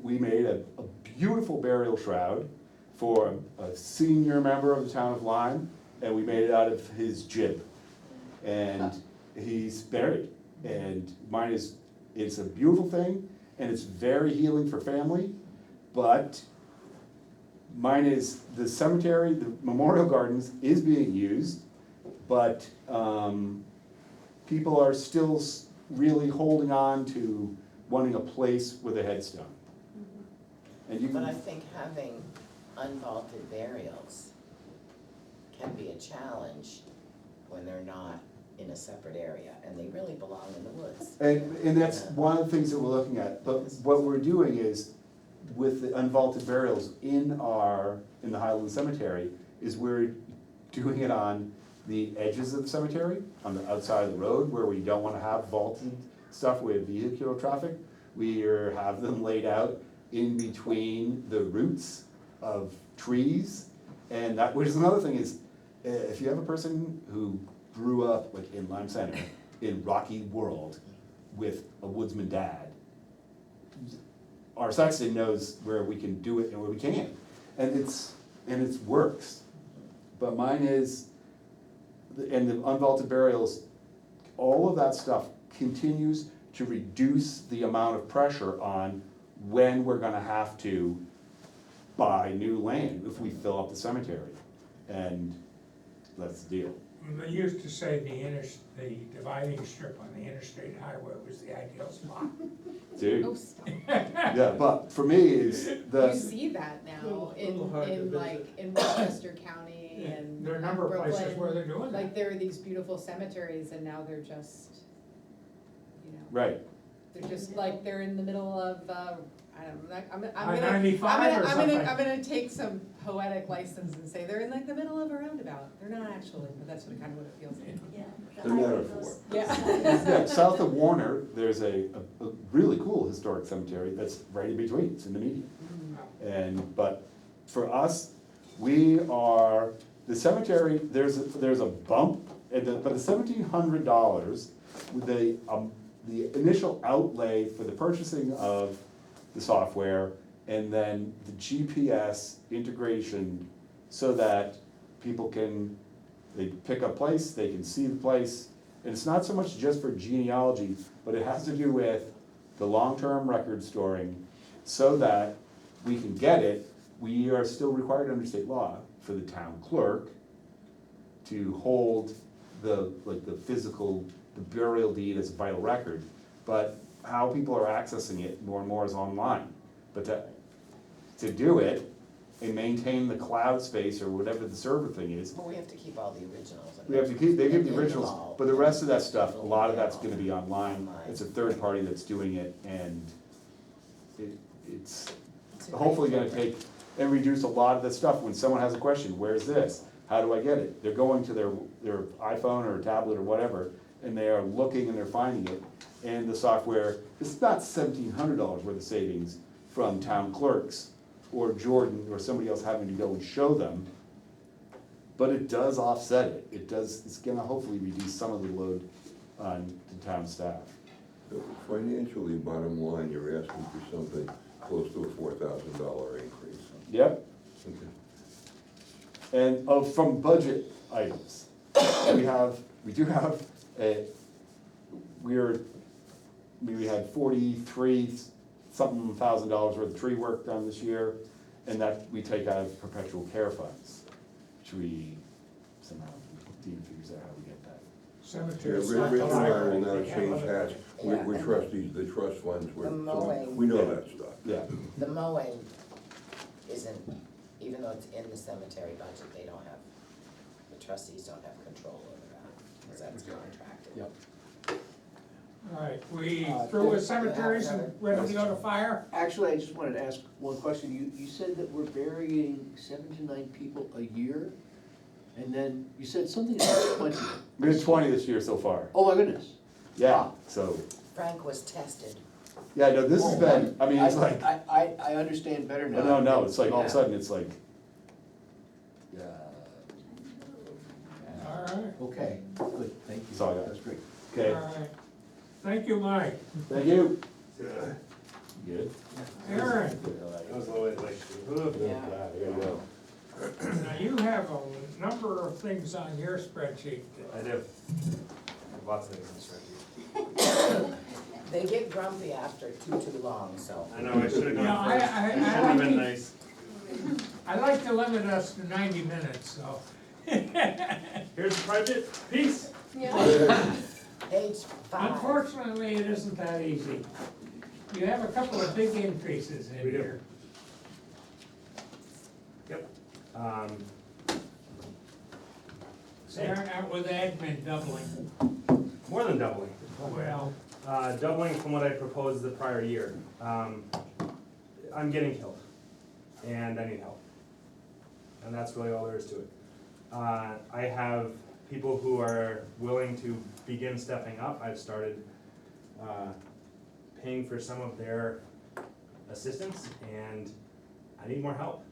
we made a beautiful burial shroud for a senior member of the town of Lyme, and we made it out of his jib. And he's buried, and it's a beautiful thing, and it's very healing for family, but mine is, the cemetery, the memorial gardens is being used, but, people are still really holding on to wanting a place with a headstone. And you But I can, think having unvaulted burials can be a challenge when they're not in a separate area, and they really belong in the woods. and that's one of the things that we're looking at, but what we're doing is, with the unvaulted burials in the Highland Cemetery, is we're doing it on the edges of the cemetery, on the outside of the road, where we don't wanna have vaulted stuff with vehicular traffic. We have them laid out in between the roots of trees, and that, which is another thing is, if you have a person who grew up like in Lyme Center, in Rocky World, with a woodsman dad, our sexton knows where we can do it and where we can't, and it works. But mine is, and the unvaulted burials, all of that stuff continues to reduce the amount of pressure on when we're gonna have to buy new land if we fill up the cemetery. And that's the deal. They used to say the dividing strip on the interstate highway was the ideal spot. Dude, Oh, stop. yeah, but for me, it's You the, see that now Little hard to in visit. like, in Westchester County and There are a number of places Brooklyn. where they're doing Like, that. there are these beautiful cemeteries and now they're just, you know, right, they're just like, they're in the middle of, I don't know, I'm I gonna, 95 or something. I'm gonna take some poetic license and say they're in like the middle of a roundabout. They're not actually, but that's what kind of what it feels like. Yeah. The metaphor. Yeah. yeah, south of Warner, there's a really cool historic cemetery that's right in between, it's in the median. And, but for us, we are, the cemetery, there's a bump, but the $1,700, the initial outlay for the purchasing of the software, and then the GPS integration, so that people can, they pick a place, they can see the place, and it's not so much just for genealogy, but it has to do with the long-term record storing, so that we can get it. We are still required under state law for the town clerk to hold the physical, the burial deed as a vital record. But how people are accessing it more and more is online. But to do it and maintain the cloud space or whatever the server thing is, But we have to keep all the originals. we have to keep, they give the In the originals, vault. but the rest of that stuff, a lot of that's gonna be online. Online. It's a third party that's doing it, and it's It's a great hopefully gonna program. take and reduce a lot of the stuff. When someone has a question, where's this? How do I get it? They're going to their iPhone or tablet or whatever, and they are looking and they're finding it. And the software, it's not $1,700 worth of savings from town clerks or Jordan or somebody else having to go and show them. But it does offset it. It's gonna hopefully reduce some of the load on the town staff. So financially, bottom line, you're asking for something close to a $4,000 increase. Yep. Okay. And from budget items, we do have we had 43 something thousand dollars worth of tree work done this year, and that we take out of perpetual care funds, which we somehow, Dean figures out how we get that. Yeah, Cemeteries. Rich and I will now They have change other- hats. We're trustees, the trust funds, The mowing. we know that stuff. Yeah, The mowing isn't, even though it's in the cemetery budget, they don't have, the trustees don't have control over that, because that's contracted. yep. All right, we through with cemeteries and ready to go to fire? Actually, I just wanted to ask one question. You said that we're burying 7 to 9 people a year, and then you said something about 20. We had 20 this year so far. Oh, my goodness. Yeah, so, Frank was tested. yeah, no, this has been, I mean, it's like, I understand better now. no, it's like all of a Yeah. sudden, it's like, All right, Okay, good, thank you. That's all I got. That's great. okay, all right. Thank you, Mike. thank you. Good. Aaron, That was always like, ugh. Yeah. There you go. now you have a number of things on your spreadsheet. I do. Lots of things in the spreadsheet. They get grumpy after too long, so. I know, I should have Yeah, gone first. I It should have been like nice. I like to limit us to 90 minutes, so. Here's the budget, peace. Page 5. Unfortunately, it isn't that easy. You have a couple of big increases in We do. here. Yep. Starting out with admin doubling. More than doubling. Well, Doubling from what I proposed the prior year. I'm getting killed, and I need help. And that's really all there is to it. I have people who are willing to begin stepping up. I've started paying for some of their assistance, and I need more help.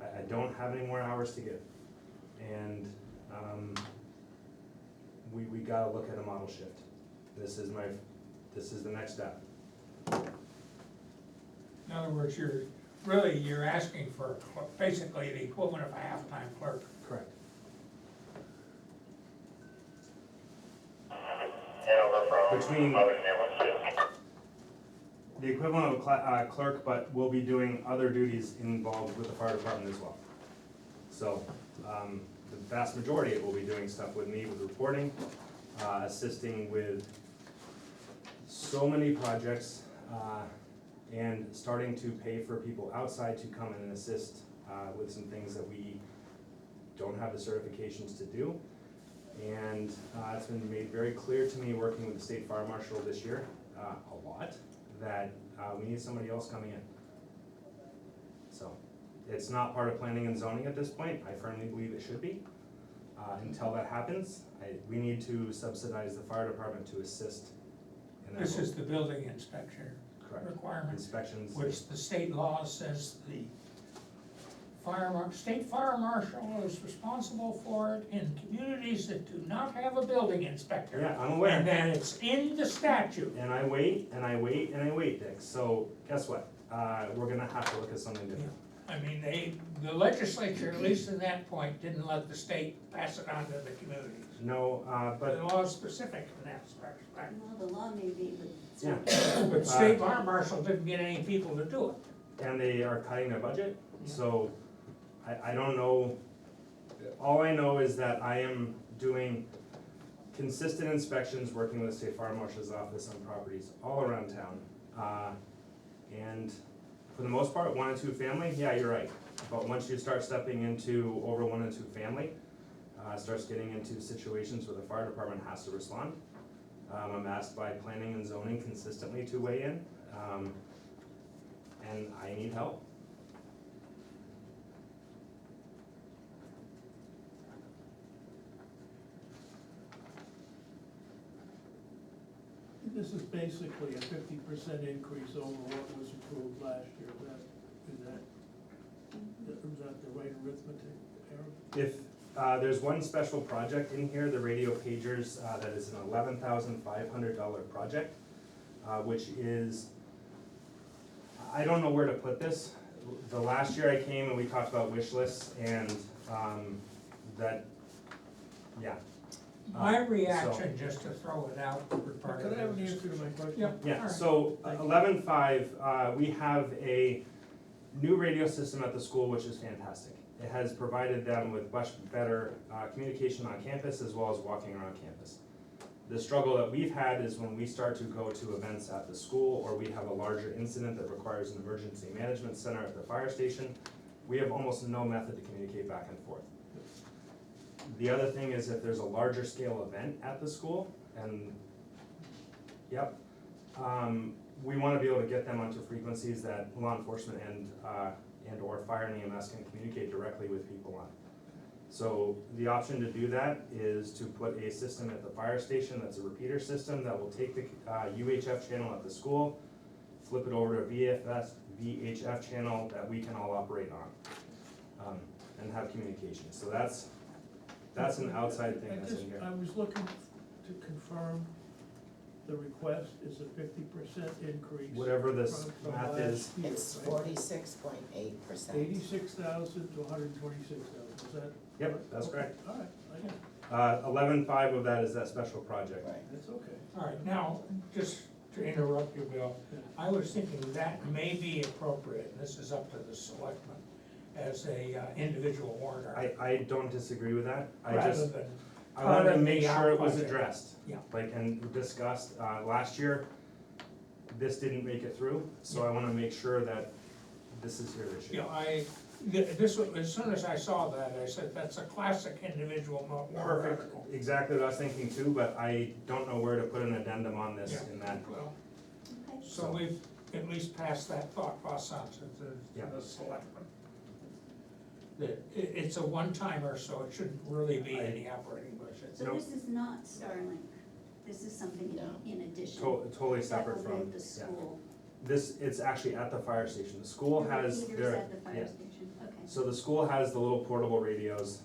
I don't have any more hours to give. And we gotta look at a model shift. This is the next step. in other words, you're asking for basically the equivalent of a half-time clerk. Correct. Between the equivalent of a clerk, but will be doing other duties involved with the fire department as well. So, the vast majority will be doing stuff with me, with reporting, assisting with so many projects, and starting to pay for people outside to come in and assist, with some things that we don't have the certifications to do. And, it's been made very clear to me, working with the state fire marshal this year, a lot, that, we need somebody else coming in. So, it's not part of planning and zoning at this point, I firmly believe it should be. Until that happens, we need to subsidize the fire department to assist in that. This role. is the building inspection Correct. requirements, Inspections. which the state law says the state fire marshal is responsible for it in communities that do not have a building inspector. Yeah, I'm aware. And then it's in the statute. And I wait, and I wait, and I wait, Dick, so guess what? We're gonna have to look at something different. I mean, the legislature, at least in that point, didn't let the state pass it on to the communities. No, The but, law is specific in that respect. Well, the law may be, but it's yeah, not. But state fire marshal didn't get any people to do it. and they are cutting their budget, so I don't know. All I know is that I am doing consistent inspections, working with the state fire marshal's office on properties all around town. And for the most part, 1 and 2 family, yeah, you're right. But once you start stepping into over 1 and 2 family, starts getting into situations where the fire department has to respond. I'm asked by planning and zoning consistently to weigh in, and I need help. This is basically a 50% increase over what was approved last year, is that the right arithmetic, Aaron? If, there's one special project in here, the radio pagers, that is an $11,500 project, which is, I don't know where to put this. The last year I came and we talked about wish lists and, that, yeah. My reaction, just to throw it out for part Could of I have an this. answer to my question? Yep. Yeah, All right. so Thank you. 11.5, we have a new radio system at the school, which is fantastic. It has provided them with much better communication on campus as well as walking around campus. The struggle that we've had is when we start to go to events at the school or we have a larger incident that requires an emergency management center at the fire station, we have almost no method to communicate back and forth. The other thing is if there's a larger scale event at the school, and, yep, we wanna be able to get them onto frequencies that law enforcement and or fire and EMS can communicate directly with people on. So the option to do that is to put a system at the fire station that's a repeater system that will take the UHF channel at the school, flip it over to a VHF channel that we can all operate on, and have communication. So that's an outside thing that's in here. I was looking to confirm the request is a 50% increase. Whatever this from math last is, year, It's right? 46.8%. 86,000 to 126,000, is that? Yep, that's okay? correct. All right, I get it. 11.5 of that is that special project. Right. That's okay. All right, now, just to interrupt you, Bill, I was thinking that may be appropriate, and this is up to the selectmen, as a individual warrant article. I don't disagree with that. I Rather just, than I wanted to part of make the sure it was budget. addressed. Yeah. Like, and discussed, last year, this didn't make it through, so I wanna make sure that this is here this year. This was, as soon as I saw that, I said, that's a classic individual warrant Perfect, article. exactly what I was thinking too, but I don't know where to put an addendum on this Yeah. in that. Well, Okay. so we've at least passed that thought process to Yeah. the selectmen. That it's a one-timer, so it shouldn't really be in the operating budget. So Nope. this is not Starlink, this is something No. in addition. Totally separate That will from, move the yeah. school. This, it's actually at the fire station. The school The has repeaters their, at the fire yeah. station, okay. So the school has the little portable radios,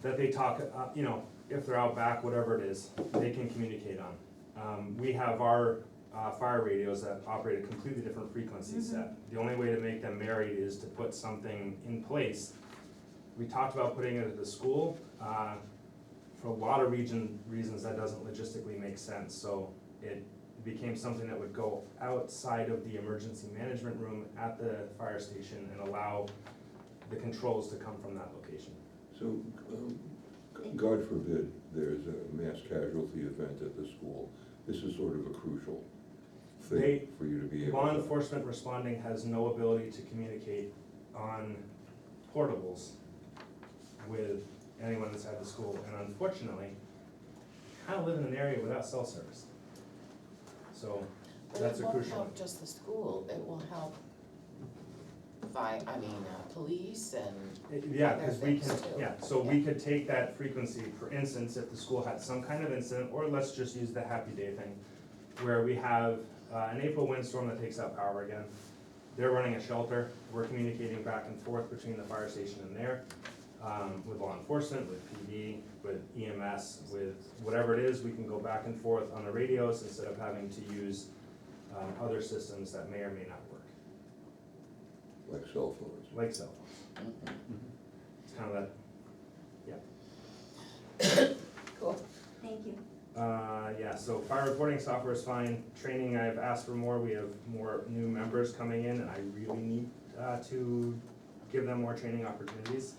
that they talk, you know, if they're out back, whatever it is, they can communicate on. We have our, fire radios that operate a completely different frequency set. The only way to make them married is to put something in place. We talked about putting it at the school, for a lot of reasons that doesn't logistically make sense, so it became something that would go outside of the emergency management room at the fire station and allow the controls to come from that location. So, God forbid, there's a mass casualty event at the school. This is sort of a crucial They- thing for you to be able to. Law enforcement responding has no ability to communicate on portables with anyone inside the school, and unfortunately, kind of live in an area without cell service. So, But that's it a won't crucial one. help just the school, it will help police and Yeah, other because we things can, too. yeah, so we could take that frequency, for instance, if the school had some kind of incident, or let's just use the Happy Day thing, where we have an April windstorm that takes out power again. They're running a shelter, we're communicating back and forth between the fire station and there, with law enforcement, with PD, with EMS, with whatever it is, we can go back and forth on the radios instead of having to use other systems that may or may not work, Like cell phones. like cell phones. Mhm. It's kind of that, Cool. Thank you. yeah, so fire reporting software is fine. Training, I've asked for more. We have more new members coming in, and I really need to give them more training opportunities.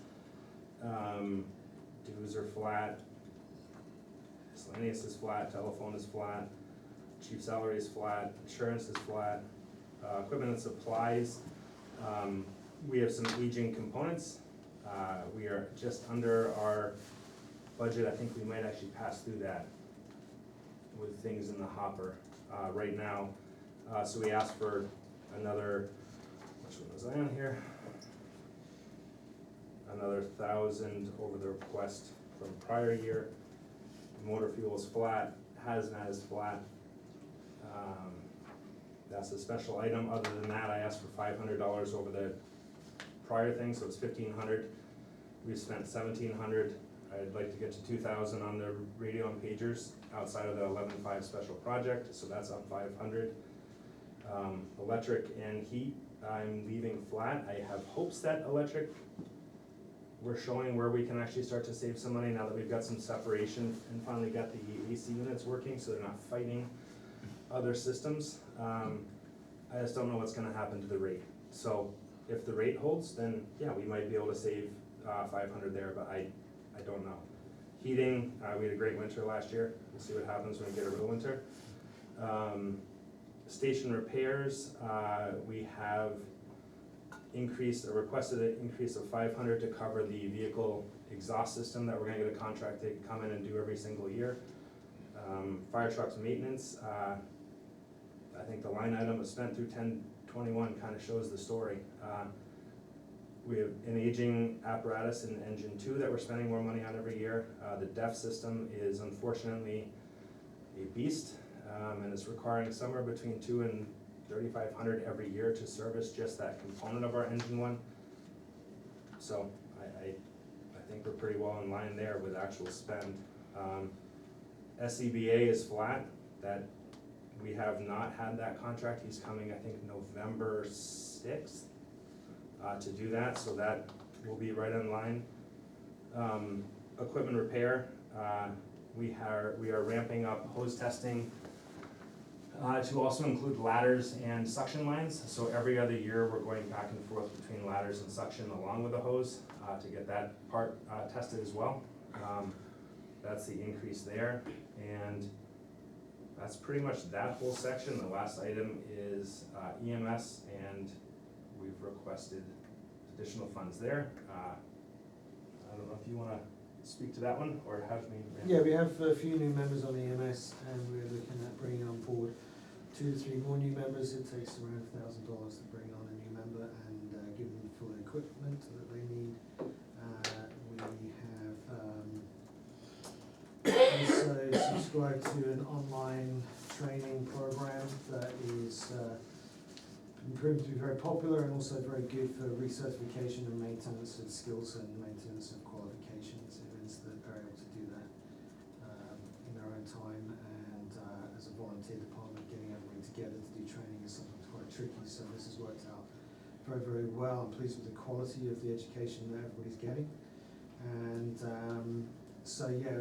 Dues are flat. Miscellaneous is flat, telephone is flat, chief salary is flat, insurance is flat. Equipment and supplies, we have some aging components. We are just under our budget. I think we might actually pass through that with things in the hopper right now. So we asked for another, which one was I on here? Another 1,000 over the request from prior year. Motor fuel is flat, hazmat is flat. That's a special item. Other than that, I asked for $500 over the prior thing, so it's 1,500. We've spent 1,700. I'd like to get to 2,000 on the radio and pagers outside of the 11.5 special project, so that's up 500. Electric and heat, I'm leaving flat. I have hopes that electric, we're showing where we can actually start to save some money now that we've got some separation and finally got the AC units working, so they're not fighting other systems. I just don't know what's gonna happen to the rate. So if the rate holds, then yeah, we might be able to save 500 there, but I don't know. Heating, we had a great winter last year. We'll see what happens when we get a real winter. Station repairs, we have requested an increase of 500 to cover the vehicle exhaust system that we're gonna get a contract to come in and do every single year. Fire trucks maintenance, I think the line item was spent through 10/21 kind of shows the story. We have an aging apparatus in engine 2 that we're spending more money on every year. The DEF system is unfortunately a beast, and it's requiring somewhere between $2,000 and $3,500 every year to service just that component of our engine 1. So I think we're pretty well in line there with actual spend. SCBA is flat. That we have not had that contract. He's coming, I think, November 6th to do that, so that will be right in line. Equipment repair, we are ramping up hose testing to also include ladders and suction lines. So every other year, we're going back and forth between ladders and suction along with the hose to get that part tested as well. That's the increase there, and that's pretty much that whole section. The last item is EMS, and we've requested additional funds there. I don't know if you wanna speak to that one, or have me? Yeah, we have a few new members on EMS, and we're looking at bringing on board 2 to 3 more new members. It takes around $1,000 to bring on a new member and give them full equipment that they need. We have also subscribed to an online training program that is proved to be very popular and also very good for recertification and maintenance of skills and maintenance of qualifications. It means that they're able to do that in their own time, and as a volunteer department, getting everybody together to do training is sometimes quite tricky, so this has worked out very, very well. I'm pleased with the quality of the education that everybody's getting. And so yeah,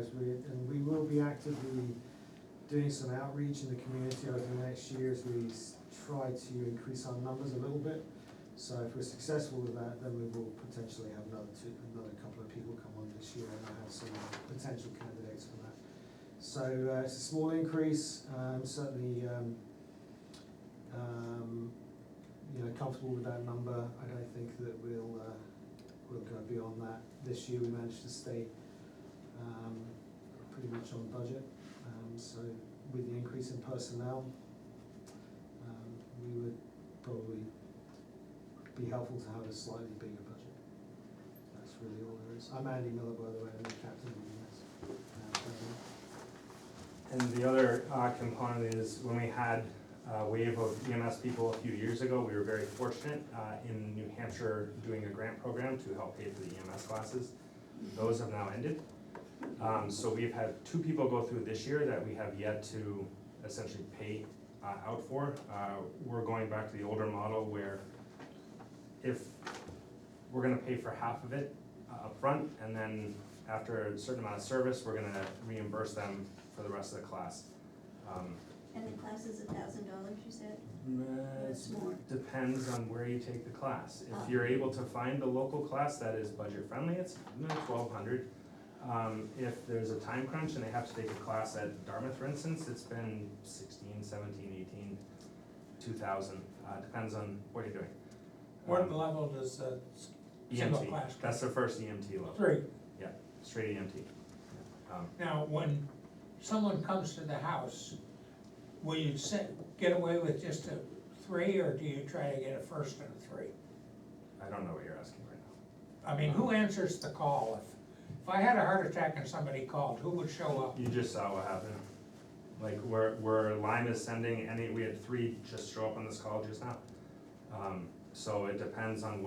we will be actively doing some outreach in the community over the next year as we try to increase our numbers a little bit. So if we're successful with that, then we will potentially have another couple of people come on this year, and I have some potential candidates for that. So it's a small increase, certainly, comfortable with that number. I don't think that we'll go beyond that. This year we managed to stay pretty much on budget. So with the increase in personnel, we would probably be helpful to have a slightly bigger budget. That's really all there is. I'm Andy Miller, by the way, I'm the captain of the EMS. And the other component is when we had a wave of EMS people a few years ago, we were very fortunate in New Hampshire doing a grant program to help pay for the EMS classes. Those have now ended. So we've had 2 people go through this year that we have yet to essentially pay out for. We're going back to the older model where if we're gonna pay for half of it upfront, and then after a certain amount of service, we're gonna reimburse them for the rest of the class. And the class is $1,000, you said? It more. depends on where you take the class. Oh. If you're able to find a local class that is budget friendly, it's $1,200. If there's a time crunch and they have to take a class at Dartmouth, for instance, it's been 16, 17, 18, 2,000, depends on what you're doing. What level does a single EMT, class? that's the first EMT level. 3. Yeah, straight EMT. Now, when someone comes to the house, will you get away with just a 3, or do you try to get a first and a 3? I don't know what you're asking right now. I mean, who answers the call? If I had a heart attack and somebody called, who would show up? You just saw what happened. Like where Lyme is sending we had 3 just show up on this call just now. So it depends on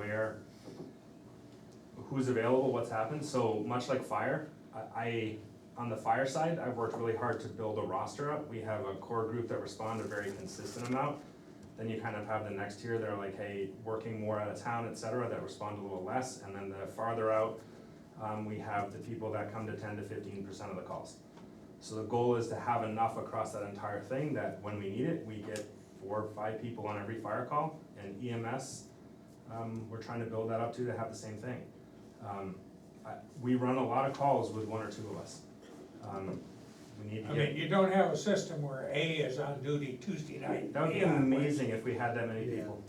who's available, what's happened. So much like fire, on the fire side, I've worked really hard to build a roster up. We have a core group that respond a very consistent amount. Then you kind of have the next tier that are like, hey, working more out of town, et cetera, that respond a little less. And then the farther out, we have the people that come to 10 to 15% of the calls. So the goal is to have enough across that entire thing that when we need it, we get 4 or 5 people on every fire call. And EMS, we're trying to build that up to have the same thing. We run a lot of calls with 1 or 2 of us. We need to I mean, you don't have a system where A is on duty Tuesday night. that would be B on amazing if we had that many people.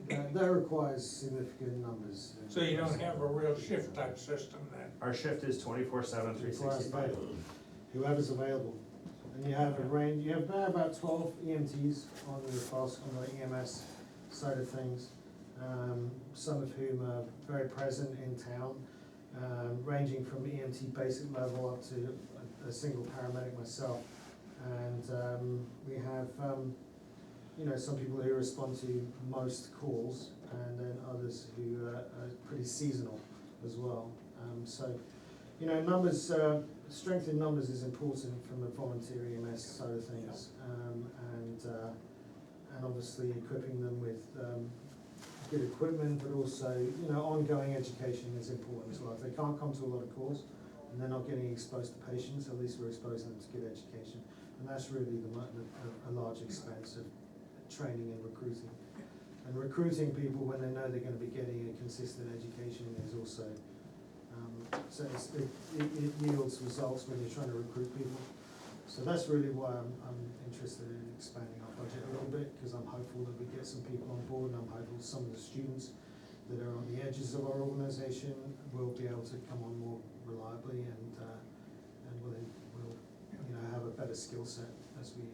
That requires significant numbers. So you don't have a real shift type system then? Our shift is 24/7, 365. Whoever's available. And you have a range, you have about 12 EMTs on the EMS side of things, some of whom are very present in town, ranging from EMT basic level up to a single paramedic myself. And we have, some people who respond to most calls, and then others who are pretty seasonal as well. Numbers, strength in numbers is important from the volunteer EMS side of things, and obviously equipping them with good equipment, but also ongoing education is important as well. If they can't come to a lot of calls and they're not getting exposed to patients, at least we're exposing them to good education, and that's really a large expense of training and recruiting. And recruiting people when they know they're going to be getting a consistent education is also. So it yields results when you're trying to recruit people. So that's really why I'm interested in expanding our budget a little bit, because I'm hopeful that we get some people on board, and I'm hopeful some of the students that are on the edges of our organisation will be able to come on more reliably, and will have a better skill set as we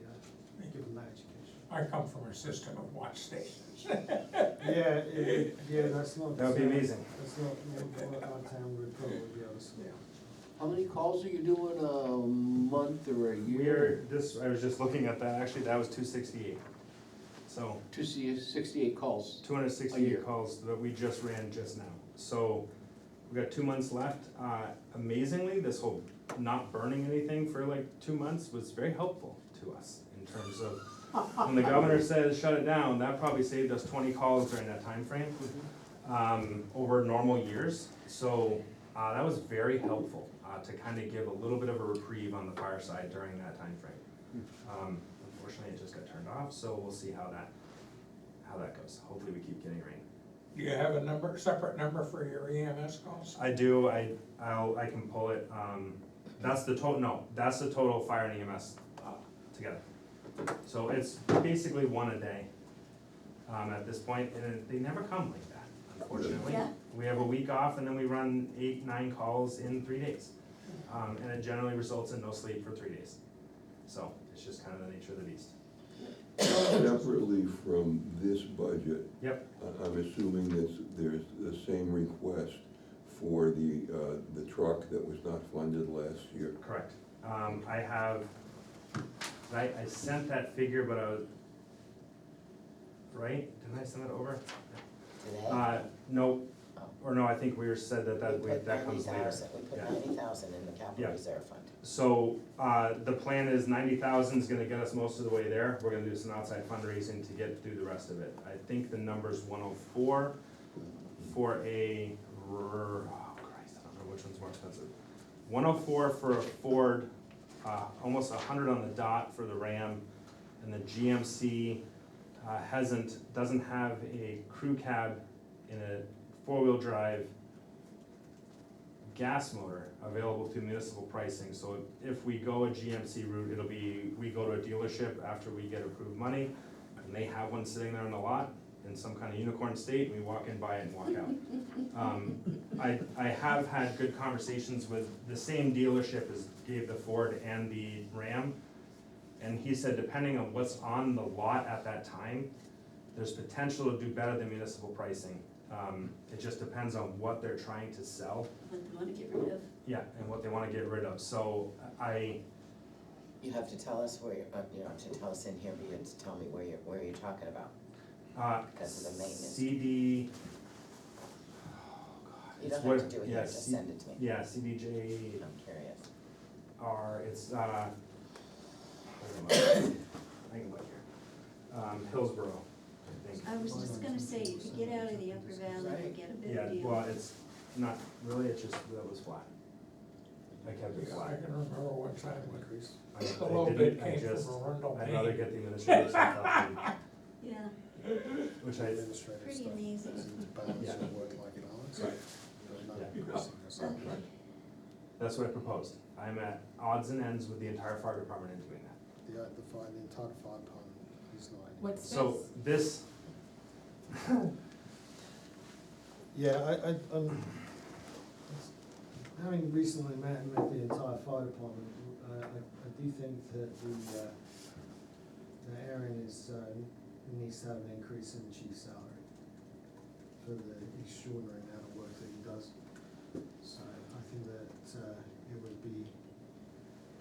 give them that education. I come from a system of watch stations. That's not. That would be amazing. That's not what our town would probably be able to support. How many calls are you doing a month or a year? I was just looking at that, actually, that was 268. So 268 calls. 268 calls that we just ran just now. So we've got 2 months left. Amazingly, this whole not burning anything for like 2 months was very helpful to us in terms of when the governor says shut it down, that probably saved us 20 calls during that time frame over normal years. So that was very helpful to kind of give a little bit of a reprieve on the fire side during that time frame. Unfortunately, it just got turned off, so we'll see how that goes. Hopefully we keep getting rain. Do you have a number, separate number for your EMS calls? I do, I can pull it, that's the total, no, that's the total fire and EMS, together. So it's basically one a day, at this point, and they never come like that, unfortunately. Yeah. We have a week off and then we run 8, 9 calls in 3 days. And it generally results in no sleep for 3 days. So it's just kind of the nature of the beast. Separately from this budget. Yep. I'm assuming that there's the same request for the truck that was not funded last year. Correct. I have, I sent that figure, but I was, right? Didn't I send it over? Today? No, Oh. or no, I think we said that We put that comes later. 90,000, we put Yeah. 90,000 in the Yeah. capital reserve fund. So, the plan is 90,000 is gonna get us most of the way there. We're gonna do some outside fundraising to get through the rest of it. I think the number's 104 for a, oh Christ, I don't know which one's more expensive. 104 for a Ford, almost 100 on the dot for the Ram, and the GMC doesn't have a crew cab in a four-wheel drive gas motor available through municipal pricing. So if we go a GMC route, it'll be, we go to a dealership after we get approved money, and they have one sitting there in the lot in some kind of unicorn state, and we walk in, buy it, and walk out. I have had good conversations with the same dealership as gave the Ford and the Ram, and he said depending on what's on the lot at that time, there's potential to do better than municipal pricing. It just depends on what they're trying to sell. What they wanna get rid of. Yeah, and what they wanna get rid of, so You have to tell us where, you don't have to tell us in here, but you have to tell me where you're talking about. Because of the maintenance. CD. Oh, God, You it's don't what- have to do it here, yeah, just C- send it to me. Yeah, CDJ I'm curious. R, it's, I can look here. Hillsborough, I think. I was just gonna say, if you get out of the Upper Valley, you get a Yeah, better deal. well, it's not really, it's just, that was flat. I kept it I flat. can remember one time when I the low bid didn't, I came just, from Arundel, I'd rather Maine. get the administrative stuff up, Yeah, which I, Administrative pretty stuff. amazing. Balance Yeah. your work like it is. Right. There's no Yeah. increasing this. Okay. that's what I proposed. I'm at odds and ends with the entire fire department in doing that. The entire fire department is not. What's So this, Yeah, having recently met the entire fire department, I do think that Aaron needs to have an increase in the chief's salary for the extraordinary amount of work that he does. So I think that it would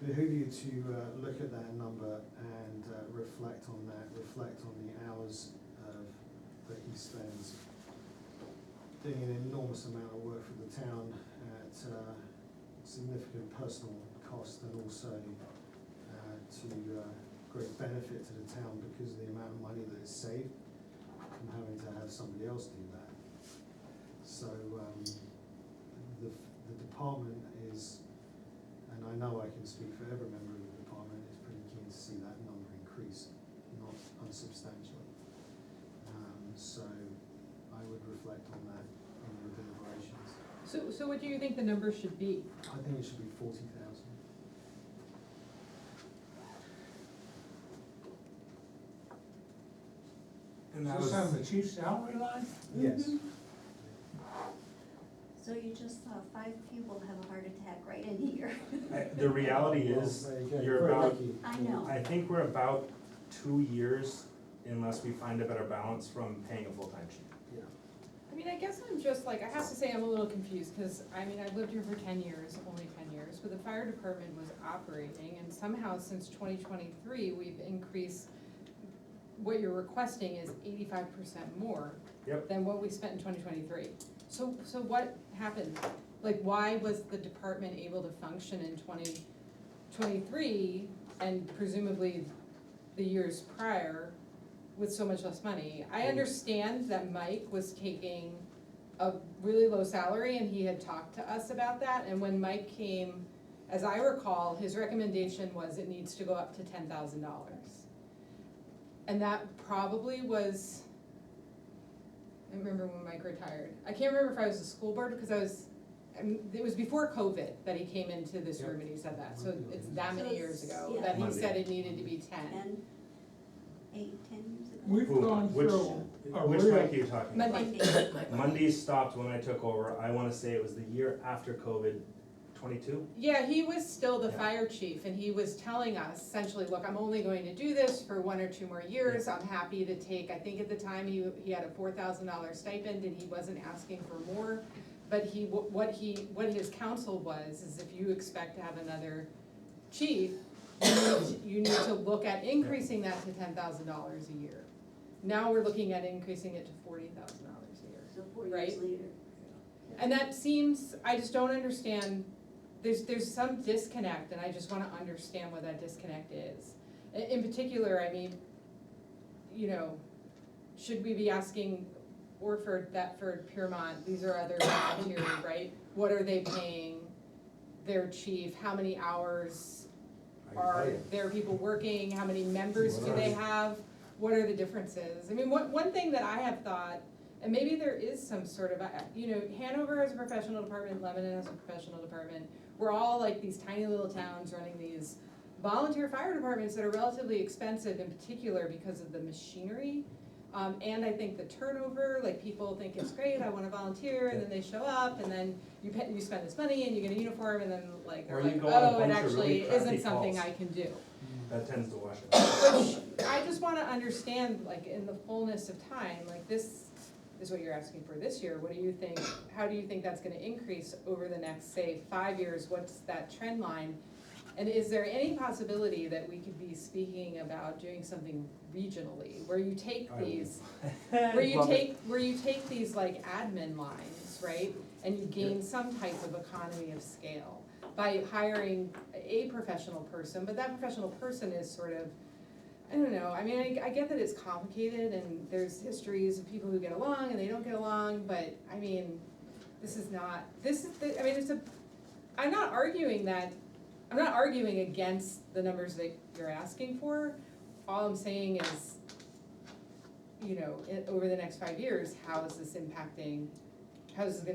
behoove you to look at that number and reflect on the hours that he spends doing an enormous amount of work for the town at significant personal cost, and also to great benefit to the town because of the amount of money that is saved from having to have somebody else do that. So the department is, and I know I can speak for every member of the department, is pretty keen to see that number increase, not unsubstantially. So I would reflect on that in your deliberations. So what do you think the number should be? I think it should be 40,000. and that Is was, this on the chief's salary line? Yes. So you just saw 5 people have a heart attack right in here. the reality is, Well, there you go. you're Very about, lucky. I know. I think we're about 2 years unless we find a better balance from paying a full-time chief. Yeah. I mean, I guess I'm just like, I have to say I'm a little confused, because, I mean, I've lived here for 10 years, only 10 years, but the fire department was operating, and somehow since 2023, we've increased, what you're requesting is 85% more Yep. than what we spent in 2023. So what happened? Like, why was the department able to function in 2023 and presumably the years prior with so much less money? I understand that Mike was taking a really low salary and he had talked to us about that, and when Mike came, as I recall, his recommendation was it needs to go up to $10,000. And that probably was I remember when Mike retired. I can't remember if I was the school board, because it was before COVID that he came into this room and he said that, so it's that many years ago, Yeah. that he Monday. said it needed to be 10. 10 years ago. We've gone Which- through a Which real, Mike are you talking about? Monday. Monday stopped when I took over, I wanna say it was the year after COVID, 22? Yeah, he was still the Yeah. fire chief, and he was telling us essentially, look, I'm only going to do this for 1 or 2 more years, I'm happy to take, I think at the time he had a $4,000 stipend and he wasn't asking for more. But what his counsel was, is if you expect to have another chief, you need to look at increasing that to $10,000 a year. Now we're looking at increasing it to $40,000 a year. So 4 years Right. later. And that seems, I just don't understand, there's some disconnect, and I just wanna understand what that disconnect is. In particular, I mean, you know, should we be asking Orford, Thetford, Piermont, these are other volunteers, right? What are they paying their chief, how many hours I can are tell you. there people working, how many members do they have? What are the differences? I mean, one thing that I have thought, and maybe there is some sort of, you know, Hanover has a professional department, Lebanon has a professional department. We're all like these tiny little towns running these volunteer fire departments that are relatively expensive, in particular because of the machinery. And I think the turnover, like people think it's great, I wanna volunteer, and then they show up, and then you spend this money and you get a uniform, and then like, they're Or you like, go on a oh, it bunch of actually really crappy isn't something calls. I can do. That tends to wash it out. Which, I just wanna understand, like, in the fullness of time, like, this is what you're asking for this year, what do you think, how do you think that's gonna increase over the next, say, 5 years, what's that trend line? And is there any possibility that we could be speaking about doing something regionally, where you take these, where you take these like admin lines, right? And you gain some type of economy of scale by hiring a professional person, but that professional person is sort of, I don't know, I mean, I get that it's complicated and there's histories of people who get along and they don't get along, but I mean, I'm not arguing that, I'm not arguing against the numbers that you're asking for. All I'm saying is, you know, over the next 5 years, how is this gonna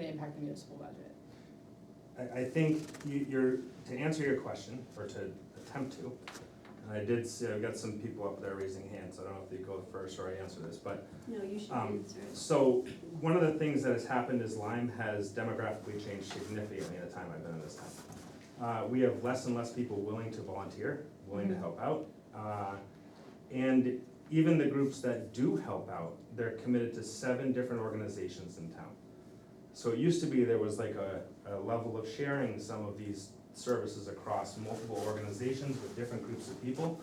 impact the municipal budget? I think to answer your question, or to attempt to, and I did see, I've got some people up there raising hands, I don't know if they go first or I answer this, but No, you should Um, answer it. so, one of the things that has happened is Lyme has demographically changed significantly in the time I've been in this town. We have less and less people willing to volunteer, willing to help out. And even the groups that do help out, they're committed to 7 different organizations in town. So it used to be there was like a level of sharing some of these services across multiple organizations with different groups of people.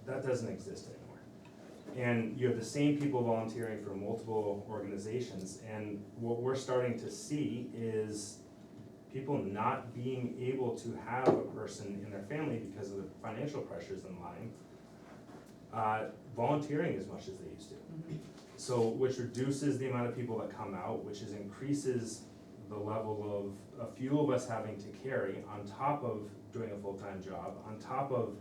That doesn't exist anymore. And you have the same people volunteering for multiple organizations, and what we're starting to see is people not being able to have a person in their family because of the financial pressures in Lyme, volunteering as much as they used to. So, which reduces the amount of people that come out, which increases the level of a few of us having to carry on top of doing a full-time job, on top of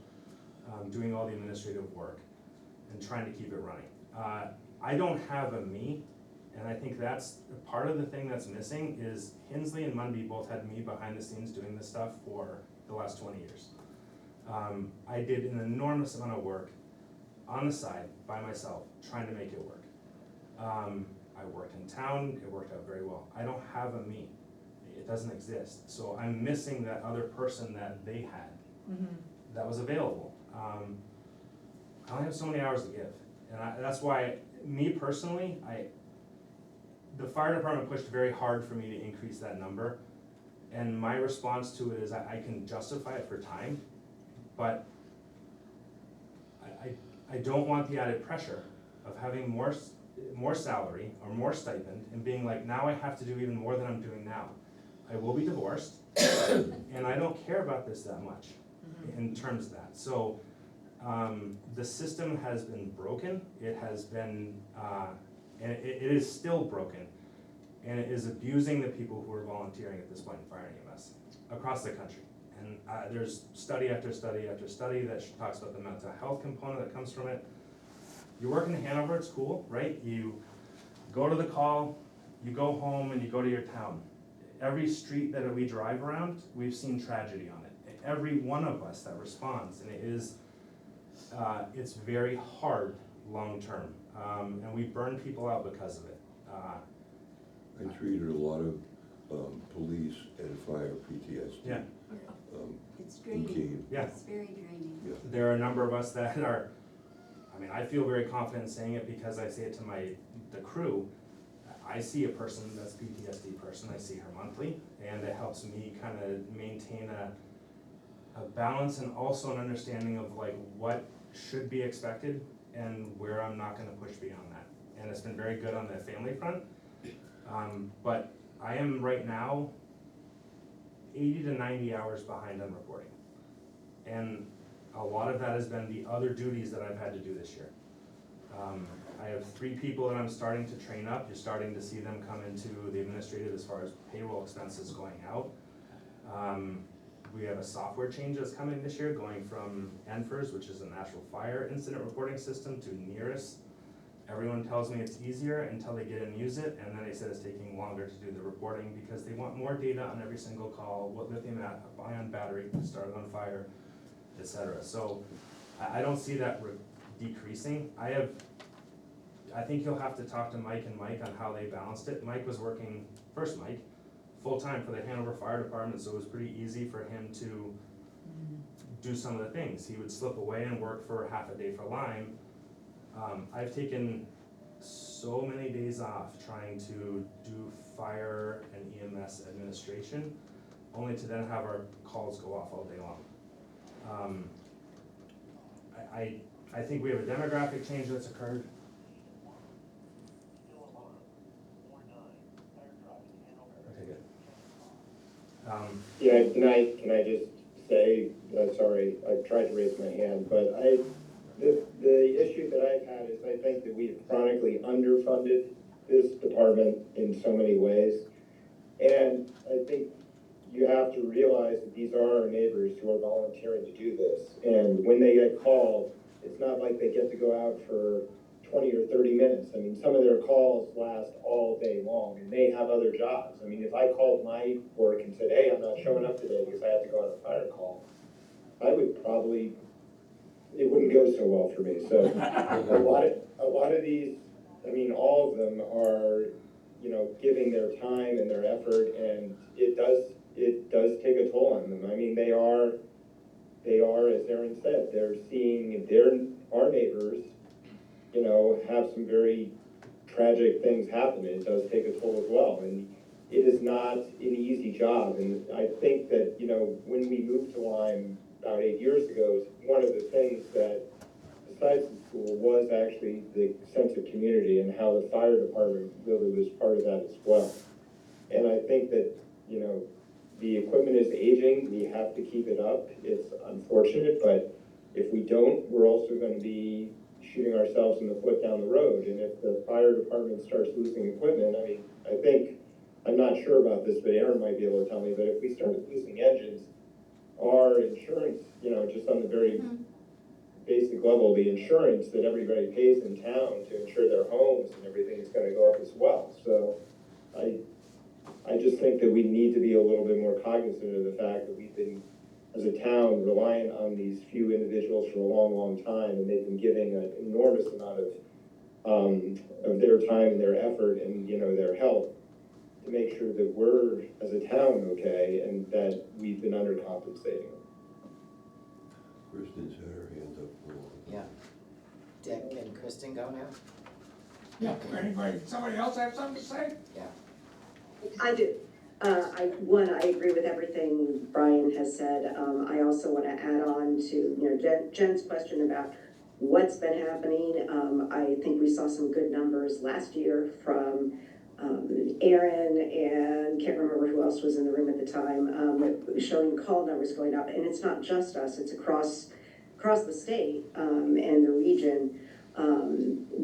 doing all the administrative work and trying to keep it running. I don't have a me, and I think that's part of the thing that's missing is Hensley and Munby both had me behind the scenes doing this stuff for the last 20 years. I did an enormous amount of work on the side by myself, trying to make it work. I worked in town, it worked out very well. I don't have a me, it doesn't exist. So I'm missing that other person that they had that was available. I only have so many hours to give. And that's why, me personally, the fire department pushed very hard for me to increase that number. And my response to it is I can justify it for time, but I don't want the added pressure of having more salary or more stipend and being like, now I have to do even more than I'm doing now. I will be divorced, and I don't care about this that much in terms of that. So the system has been broken, it has been, and it is still broken, and it is abusing the people who are volunteering at this point in fire and EMS across the country. And there's study after study after study that talks about the mental health component that comes from it. You work in Hanover, it's cool, right? go to the call, you go home and you go to your town. Every street that we drive around, we've seen tragedy on it. Every one of us that responds, and it is, it's very hard long-term. And we burn people out because of it. I treated a lot of police and fire PTSD. Yeah. It's in draining, Keene. Yeah. it's very draining. Yeah. There are a number of us that are, I mean, I feel very confident saying it because I say it to the crew. I see a person that's a PTSD person, I see her monthly, and it helps me kind of maintain a balance and also an understanding of like what should be expected and where I'm not gonna push beyond that. And it's been very good on the family front. But I am right now 80 to 90 hours behind on reporting. And a lot of that has been the other duties that I've had to do this year. I have 3 people that I'm starting to train up. You're starting to see them come into the administrative as far as payroll expenses going out. We have a software change that's coming this year, going from NFIRS, which is a National Fire Incident Reporting System, to Nearest. Everyone tells me it's easier until they get in and use it, and then they said it's taking longer to do the reporting because they want more data on every single call, what lithium-ion battery started on fire, etc. So I don't see that decreasing. I think you'll have to talk to Mike and Mike on how they balanced it. Mike was working, first Mike, full-time for the Hanover Fire Department, so it was pretty easy for him to do some of the things. He would slip away and work for half a day for Lyme. I've taken so many days off trying to do fire and EMS administration, only to then have our calls go off all day long. I think we have a demographic change that's occurred. Okay, good. Yeah, can I just say, sorry, I tried to raise my hand, but the issue that I've had is I think that we've chronically underfunded this department in so many ways. And I think you have to realize that these are our neighbors who are volunteering to do this. And when they get called, it's not like they get to go out for 20 or 30 minutes. I mean, some of their calls last all day long, and they have other jobs. I mean, if I called my work and said, hey, I'm not showing up today because I have to go on a fire call, I would probably, it wouldn't go so well for me. So a lot of these, I mean, all of them are, you know, giving their time and their effort, and it does take a toll on them. I mean, they are, as Aaron said, they're seeing our neighbors, you know, have some very tragic things happen. It does take a toll as well, and it is not an easy job. And I think that, you know, when we moved to Lyme about 8 years ago, one of the things that, besides the school, was actually the sense of community and how the fire department really was part of that as well. And I think that, you know, the equipment is aging, we have to keep it up. It's unfortunate, but if we don't, we're also going to be shooting ourselves in the foot down the road. And if the fire department starts losing equipment, I mean, I think, I'm not sure about this, but Aaron might be able to tell me, but if we start losing engines, our insurance, you know, just on the very basic level, the insurance that everybody pays in town to insure their homes and everything is going to go up as well. So I just think that we need to be a little bit more cognizant of the fact that we've been, as a town, reliant on these few individuals for a long, long time, and they've been giving an enormous amount of their time and their effort and, you know, their help to make sure that we're, as a town, okay, and that we've been undercompensating. Kristen's had her hand up for a while. Yeah. Dick, can Kristen go now? Yeah, somebody else have something to say? Yeah. I do. I agree with everything Brian has said. I also want to add on to, you know, Jen's question about what's been happening. I think we saw some good numbers last year from Aaron, and can't remember who else was in the room at the time, showing call numbers going up. And it's not just us, it's across the state and the region,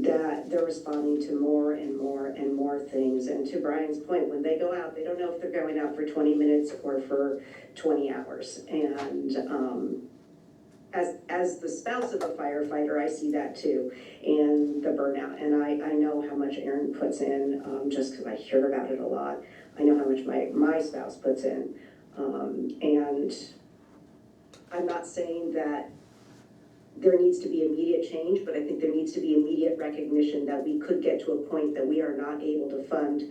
that they're responding to more and more and more things. And to Brian's point, when they go out, they don't know if they're going out for 20 minutes or for 20 hours. And as the spouse of a firefighter, I see that too, and the burnout, and I know how much Aaron puts in, just because I hear about it a lot. I know how much my spouse puts in, and I'm not saying that there needs to be immediate change, but I think there needs to be immediate recognition that we could get to a point that we are not able to fund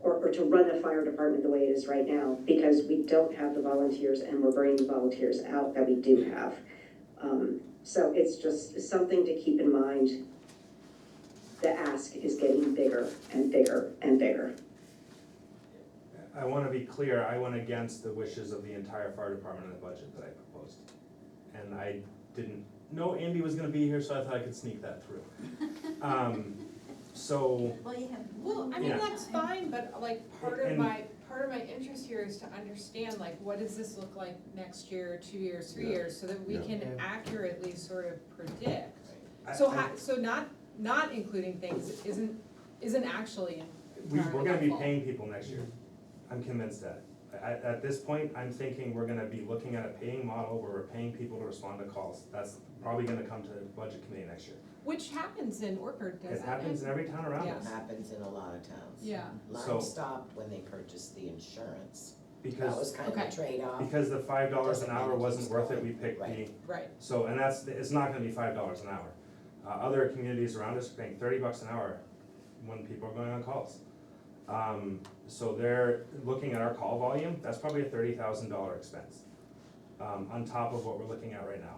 or to run a fire department the way it is right now, because we don't have the volunteers and we're bringing the volunteers out that we do have. So it's just something to keep in mind. The ask is getting bigger and bigger and bigger. I wanna be clear, I went against the wishes of the entire fire department in the budget that I proposed. And I didn't know Andy was gonna be here, so I thought I could sneak that through. So, Well, you have. Well, I mean, Yeah. that's fine, but like, part of And- my interest here is to understand, like, what does this look like next year, 2 years, 3 Yeah. years, so that we Yeah. can Yeah. accurately sort of predict. I- So I- so not including things isn't actually we're entirely gonna be helpful. paying people next year. I'm convinced that. At this point, I'm thinking we're gonna be looking at a paying model where we're paying people to respond to calls. That's probably gonna come to the budget committee next year. Which happens in Orford, doesn't It it? happens in every town around Yeah. us. Happens in a lot of towns. Yeah. So- Lyme stopped when they purchased the insurance. That was Because, kind of Okay. a trade-off. because the $5 an Doesn't hour mean it wasn't keeps worth it, going. we picked the, Right. Right, so, and it's not gonna be $5 an hour. Other communities around us are paying $30 an hour when people are going on calls. So they're looking at our call volume, that's probably a $30,000 expense, on top of what we're looking at right now.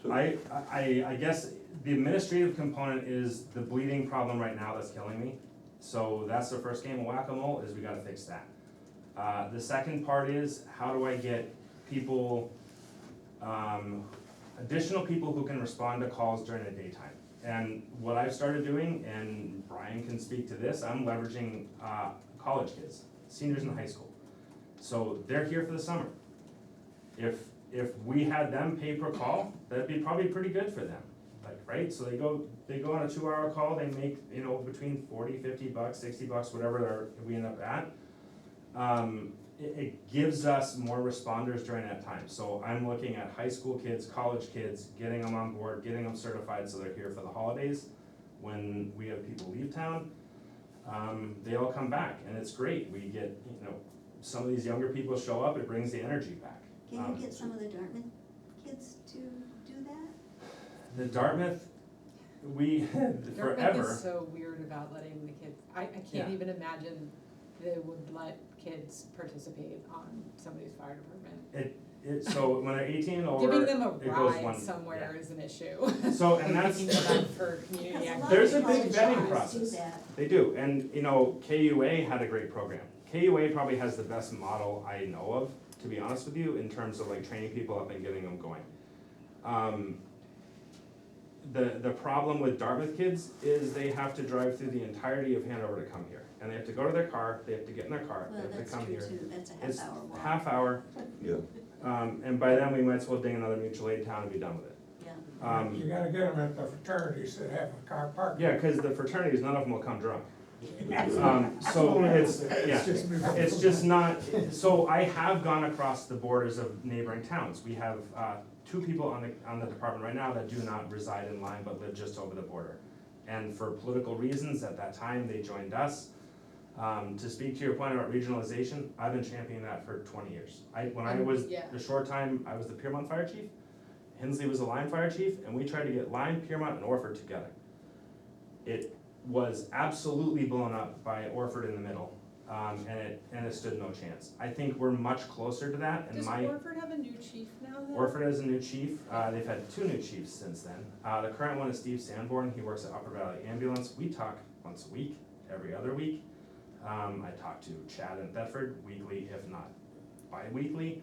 So- I guess the administrative component is the bleeding problem right now that's killing me. So that's the first game of whack-a-mole, is we gotta fix that. The second part is, how do I get people, additional people who can respond to calls during the daytime? And what I've started doing, and Brian can speak to this, I'm leveraging, college kids, seniors in high school. So they're here for the summer. If we had them pay per call, that'd be probably pretty good for them, like, right? So they go on a 2-hour call, they make, between $40, $50, $60, whatever we end up at. It gives us more responders during that time. So I'm looking at high school kids, college kids, getting them on board, getting them certified so they're here for the holidays. When we have people leave town, they all come back, and it's great. We get, some of these younger people show up, it brings the energy back. Can you get some of the Dartmouth kids to do that? The Dartmouth, we, Dartmouth forever, is so weird about letting the kids, I Yeah. can't even imagine they would let kids participate on somebody's fire department. so when they're 18 and over, Giving them a it goes ride one. somewhere is an issue. So, and that's, Picking them up for community Because a lot activities. There's a of big college vetting kids process. do that. they do, and KUA had a great program. KUA probably has the best model I know of, to be honest with you, in terms of like training people up and getting them going. The problem with Dartmouth kids is they have to drive through the entirety of Hanover to come here. And they have to go to their car, they have to get in their car, Well, they have that's to come true here. too, that's a It's half-hour walk. half hour, Yeah, and by then we might as well ding another mutual aid town and be done with it. Yeah. You gotta get them at the fraternities that have a car park. Yeah, cause the fraternities, none of them will come drunk. So it's just not, so I have gone across the borders of neighboring towns. We have, 2 people on the department right now that do not reside in Lyme but live just over the border. And for political reasons, at that time, they joined us. To speak to your point about regionalization, I've been championing that for 20 years. When I was, Yeah. the short time, I was the Piermont Fire Chief, Hensley was the Lyme Fire Chief, and we tried to get Lyme, Piermont, and Orford together. It was absolutely blown up by Orford in the middle, and it stood no chance. I think we're much closer to that, and Does my, Orford have a new chief now though? Orford has a new chief, they've had 2 new chiefs since then. The current one is Steve Sanborn, he works at Upper Valley Ambulance, we talk once a week, every other week. I talk to Chad and Thetford weekly, if not bi-weekly,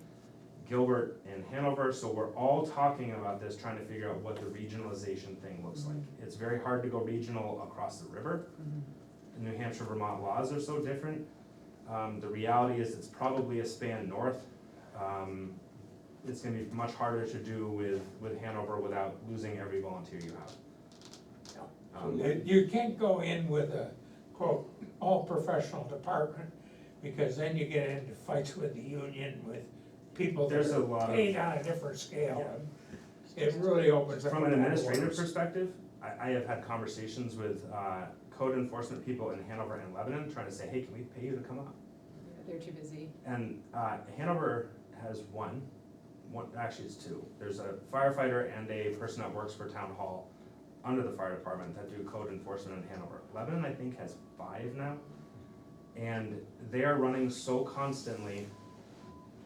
Gilbert and Hanover, so we're all talking about this, trying to figure out what the regionalization thing looks like. It's very hard to go regional across the river. The New Hampshire, Vermont laws are so different. The reality is it's probably a span north. It's gonna be much harder to do with Hanover without losing every volunteer you have. You can't go in with a, quote, all-professional department because then you get into fights with the union, with people that There's a are lot of- paid on a different scale. And it really opens up. From a an can of administrative worms. perspective, I have had conversations with code enforcement people in Hanover and Lebanon, trying to say, hey, can we pay you to come up? They're too busy. And Hanover has one, actually it's two. There's a firefighter and a person that works for town hall under the fire department that do code enforcement in Hanover. Lebanon, I think, has 5 now. And they are running so constantly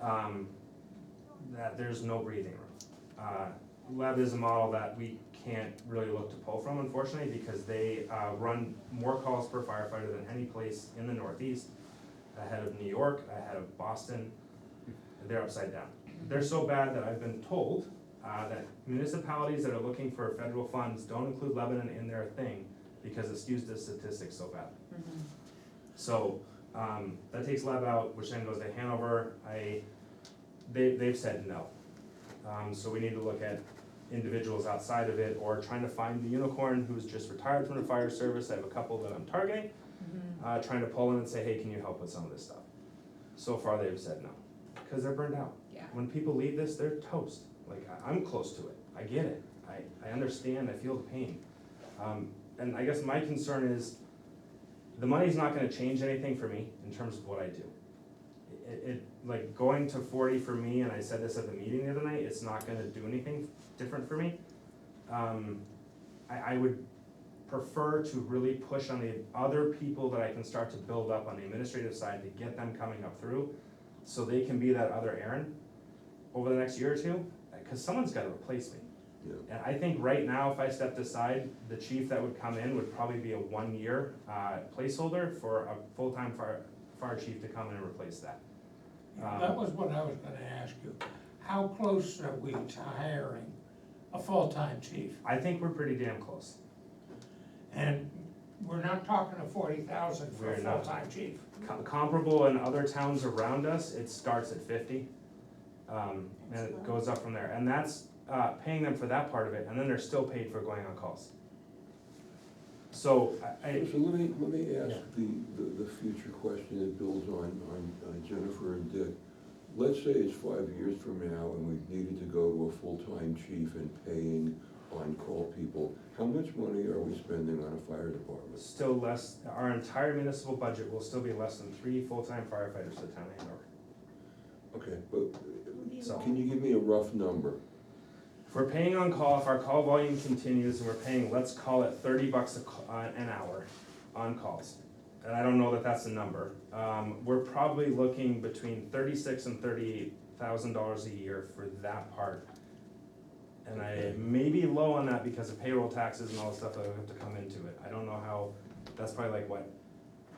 that there's no breathing room. Lev is a model that we can't really look to pull from, unfortunately, because they run more calls per firefighter than any place in the Northeast, ahead of New York, ahead of Boston. They're upside down. They're so bad that I've been told that municipalities that are looking for federal funds don't include Lebanon in their thing because it skews the statistics so bad. So that takes Lev out, which then goes to Hanover. They've said no. So we need to look at individuals outside of it, or trying to find the unicorn who's just retired from the fire service. I have a couple that I'm targeting, trying to pull in and say, hey, can you help with some of this stuff? So far they've said no, because they're burned out. Yeah. When people leave this, they're toast. Like, I'm close to it, I get it, I understand, I feel the pain. And I guess my concern is, the money's not gonna change anything for me in terms of what I do. Like, going to 40 for me, and I said this at the meeting the other night, it's not gonna do anything different for me. I would prefer to really push on the other people that I can start to build up on the administrative side to get them coming up through, so they can be that other Aaron over the next year or two, because someone's gotta replace me. Yeah. And I think right now, if I stepped aside, the chief that would come in would probably be a 1-year placeholder for a full-time fire chief to come in and replace that. That was what I was gonna ask you. How close are we to hiring a full-time chief? I think we're pretty damn close. And we're not talking a 40,000 for a We're not. full-time chief. Comparable in other towns around us, it starts at 50, and it goes up from there. And that's paying them for that part of it, and then they're still paid for going on calls. So So let me ask the future question that builds on Jennifer and Dick. Let's say it's 5 years from now and we've needed to go to a full-time chief and paying on-call people. How much money are we spending on a fire department? still less, our entire municipal budget will still be less than 3 full-time firefighters to the town of Hanover. Okay, but So can you give me a rough number? if we're paying on call, if our call volume continues and we're paying, let's call it $30 an hour on calls. And I don't know that that's the number. We're probably looking between $36,000 and $38,000 a year for that part. And I may be low on that because of payroll taxes and all the stuff that would have to come into it. I don't know how, that's probably like what,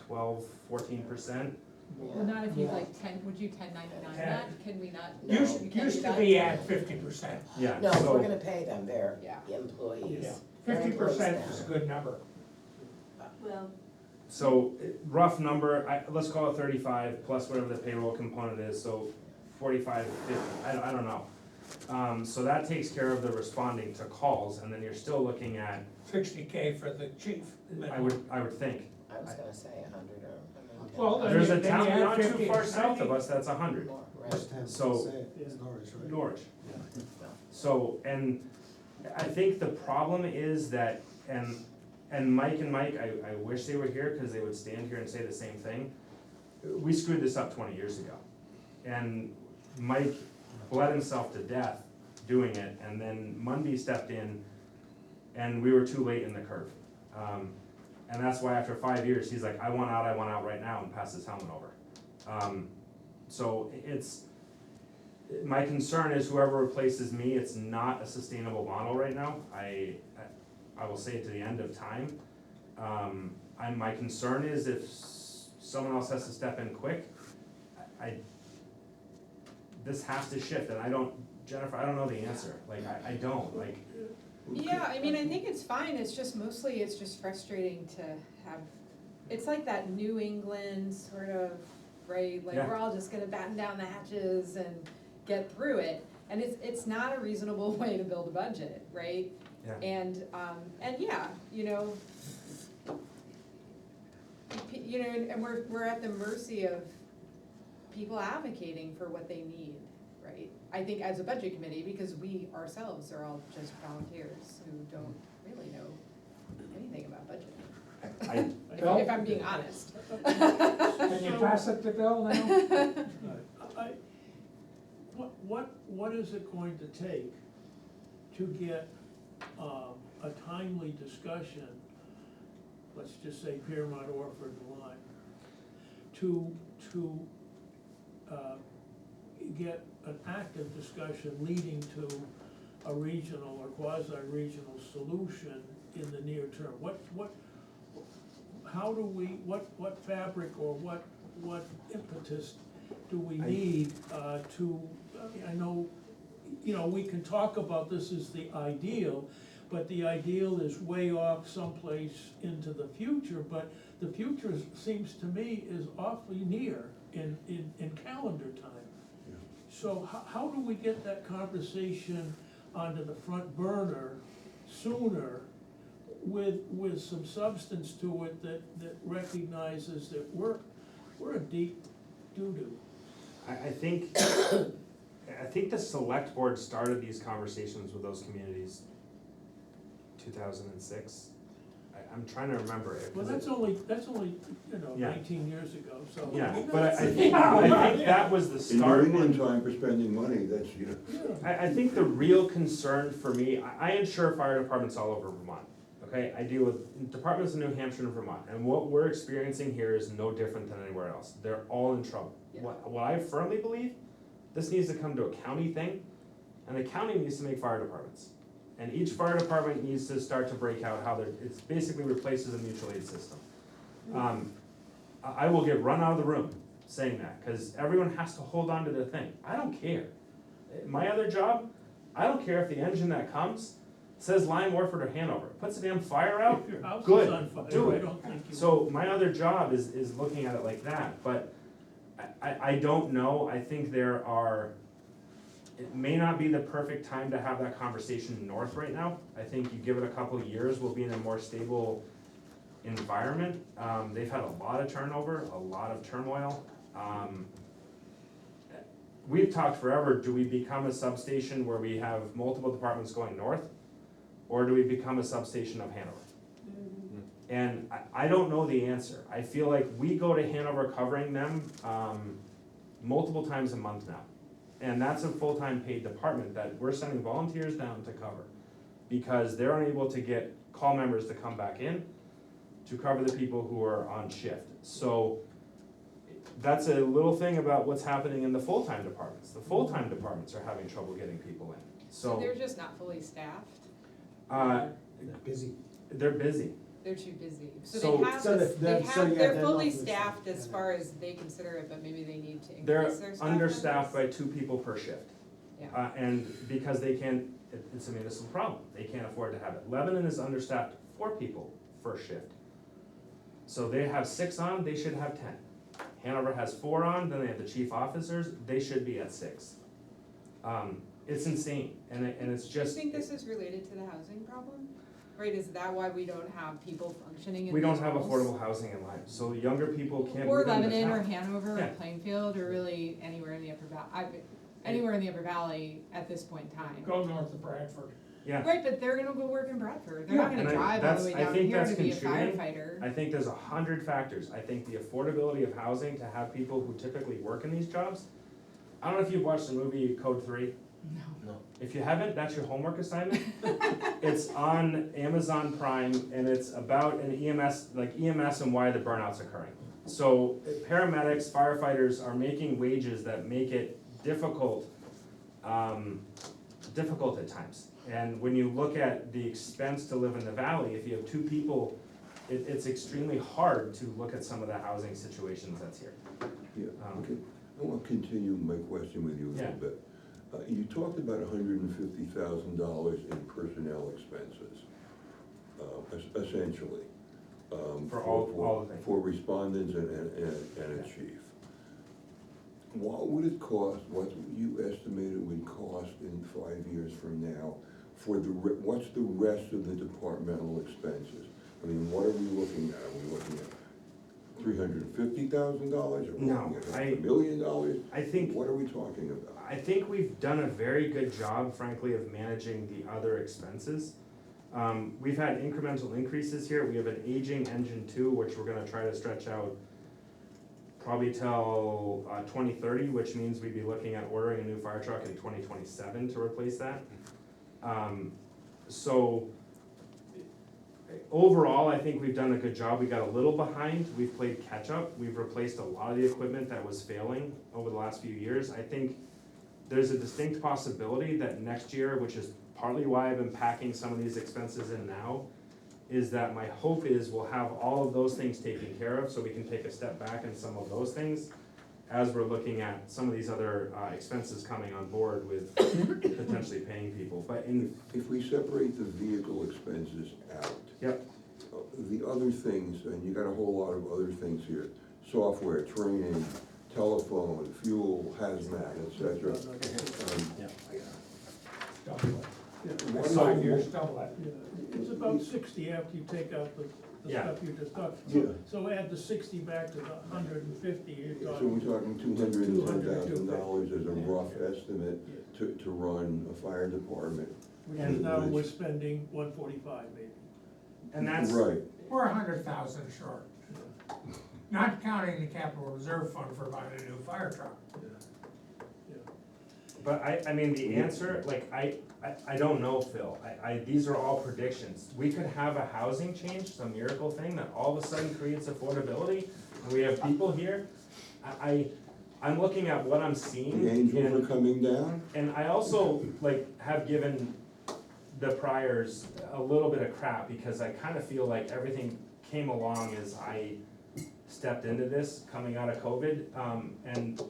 12, 14%? Well, not if you like would you 1099 that? Can we not? No. Used You can't used do to that? be at 50%. Yeah, No, if we're so, gonna pay them, they're Yeah. employees. Yeah. They're 50% employees is a now. good number. Well, so rough number, let's call it 35 plus whatever the payroll component is, so 45, 50, I don't know. So that takes care of the responding to calls, and then you're still looking at, 60K for the chief. I would think. I was gonna say 100 or, I mean. Well, then There's you- a then town you add not too 50 far to south of 90. us that's 100, More, right. West Ham, So- say it, it's Norwich, right? Norwich. Yeah. So, and I think the problem is that, and Mike, I wish they were here, cause they would stand here and say the same thing. We screwed this up 20 years ago. And Mike bled himself to death doing it, and then Mundy stepped in, and we were too late in the curve. And that's why after 5 years, he's like, I want out right now, and passed his helmet over. So my concern is whoever replaces me, it's not a sustainable model right now. I will say it to the end of time. My concern is if someone else has to step in quick, this has to shift, and Jennifer, I don't know the answer, like, I don't, like. Yeah, I mean, I think it's fine, it's just mostly, it's just frustrating to have, it's like that New England sort of, right? Like, Yeah. we're all just gonna batten down the hatches and get through it, and it's not a reasonable way to build a budget, right? Yeah. And yeah, and we're at the mercy of people advocating for what they need, right? I think as a budget committee, because we ourselves are all just volunteers who don't really know anything about budget. If I'm being honest. Can you pass it to Bill now? What is it going to take to get a timely discussion, let's just say Piermont, Orford, and Lyme, to get an active discussion leading to a regional or quasi-regional solution in the near term? How do we, what fabric or what impetus do we need to, I know, we can talk about this as the ideal, but the ideal is way off someplace into the future, but the future seems to me is awfully near in calendar time. So how do we get that conversation onto the front burner sooner with some substance to it that recognizes that we're a deep doo-doo? I think the select board started these conversations with those communities 2006. I'm trying to remember it. Well, that's only, Yeah. 19 years ago, so. Yeah, but I think that was the In start. New England time for spending money, that's, I think the real concern for me, I insure fire departments all over Vermont, okay? I deal with departments in New Hampshire and Vermont, and what we're experiencing here is no different than anywhere else. They're all in trouble. Yeah. What I firmly believe, this needs to come to a county thing, and the county needs to make fire departments. And each fire department needs to start to break out how it's basically replaces a mutual aid system. I will get run out of the room saying that, because everyone has to hold on to their thing. I don't care. My other job, I don't care if the engine that comes says Lyme, Orford, or Hanover. Puts the damn fire out, If your house is good, on fire, do I it. don't think you. So my other job is looking at it like that, but I don't know, I think it may not be the perfect time to have that conversation north right now. I think you give it a couple of years, we'll be in a more stable environment. They've had a lot of turnover, a lot of turmoil. We've talked forever, do we become a substation where we have multiple departments going north? Or do we become a substation of Hanover? And I don't know the answer. I feel like we go to Hanover covering them multiple times a month now. And that's a full-time paid department that we're sending volunteers down to cover. Because they're unable to get call members to come back in to cover the people who are on shift. So that's a little thing about what's happening in the full-time departments. The full-time departments are having trouble getting people in. So they're just not fully staffed, Busy. They're busy. they're too busy. So- So they have, So this- they're- so yeah, they're they're fully not fully staffed staffed, as yeah. far as they consider it, but maybe they need to They're increase their staff understaffed by numbers. 2 people per shift. Yeah. And because they can't, it's a municipal problem, they can't afford to have it. Lebanon is understaffed 4 people first shift. So they have 6 on, they should have 10. Hanover has 4 on, then they have the chief officers, they should be at 6. It's insane, and it's Do you just, think this is related to the housing problem? Right, is that why we don't have people functioning in we don't these have roles? affordable housing in Lyme, so younger people can't Or move into Lebanon, or town. Hanover, Yeah. or Plainfield, or really anywhere in the Upper Valley, anywhere in the Upper Valley at this point in time. Go north of Bradford. Yeah, Right, but they're gonna go work in Bradford, they're not And gonna I- drive all that's- the way I down think here that's to be a contributing. firefighter. I think there's 100 factors. I think the affordability of housing to have people who typically work in these jobs. I don't know if you've watched the movie Code 3. No. If you haven't, that's your homework assignment. It's on Amazon Prime and it's about an EMS, like EMS and why the burnout's occurring. So paramedics, firefighters are making wages that make it difficult at times. And when you look at the expense to live in the valley, if you have 2 people, it's extremely hard to look at some of the housing situations that's here. yeah, okay. I want to continue my question with you a Yeah. little bit. You talked about $150,000 in personnel expenses, essentially. For all the things. For respondents and a chief. What would it cost, what you estimate it would cost in 5 years from now for what's the rest of the departmental expenses? I mean, what are we looking at? Are we looking at $350,000? Are we No, looking at $500,000? I think, What are we talking about? I think we've done a very good job, frankly, of managing the other expenses. We've had incremental increases here. We have an aging engine two, which we're gonna try to stretch out probably till 2030, which means we'd be looking at ordering a new fire truck in 2027 to replace that. So overall, I think we've done a good job. We got a little behind. We've played catch up. We've replaced a lot of the equipment that was failing over the last few years. I think there's a distinct possibility that next year, which is partly why I've been packing some of these expenses in now, is that my hope is we'll have all of those things taken care of, so we can take a step back in some of those things as we're looking at some of these other expenses coming on board with potentially paying people. But in, If we separate the vehicle expenses out. Yep. The other things, and you got a whole lot of other things here, software, training, telephone, fuel, hazmat, et cetera. Double it. Yeah, What is 5 it- years, double it. yeah, it's about 60 after you take out the Yeah. stuff you just talked. Yeah. So add the 60 back to the 150, you're So we're talking. talking $210,000 as a rough estimate to run a fire department. Which is now we're spending 145 maybe. and that's, Right, We're 100,000 short, not counting the capital reserve fund for buying a new fire truck. but I mean, the answer, like, I don't know, Phil. These are all predictions. We could have a housing change, some miracle thing that all of a sudden creates affordability, and we have people here. I'm looking at what I'm seeing. the angels and- are coming down. And I also, like, have given the priors a little bit of crap, because I kind of feel like everything came along as I stepped into this, coming out of COVID, and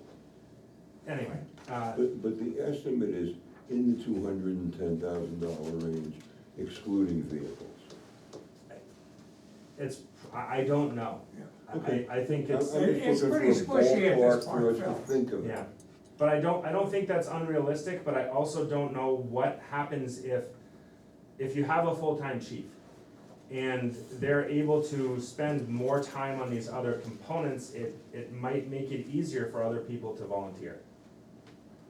anyway, But the estimate is in the $210,000 range, excluding vehicles. it's, I don't know. Okay. I think it's, I'm It's just pretty looking for a squishy at this ballpark for point, us to Phil. think of. yeah. But I don't think that's unrealistic, but I also don't know what happens if you have a full-time chief and they're able to spend more time on these other components, it might make it easier for other people to volunteer.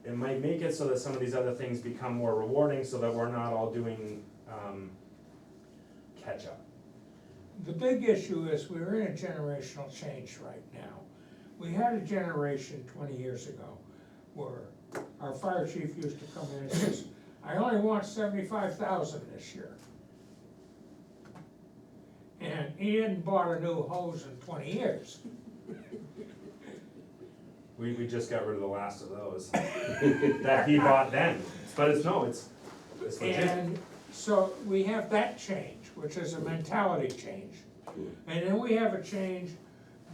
It might make it so that some of these other things become more rewarding, so that we're not all doing, catch-up. The big issue is we're in a generational change right now. We had a generation 20 years ago where our fire chief used to come in and says, I only want 75,000 this year. And he hadn't bought a new hose in 20 years. We just got rid of the last of those that he bought then, but it's legit. And so we have that change, which is a mentality change. Sure. And then we have a change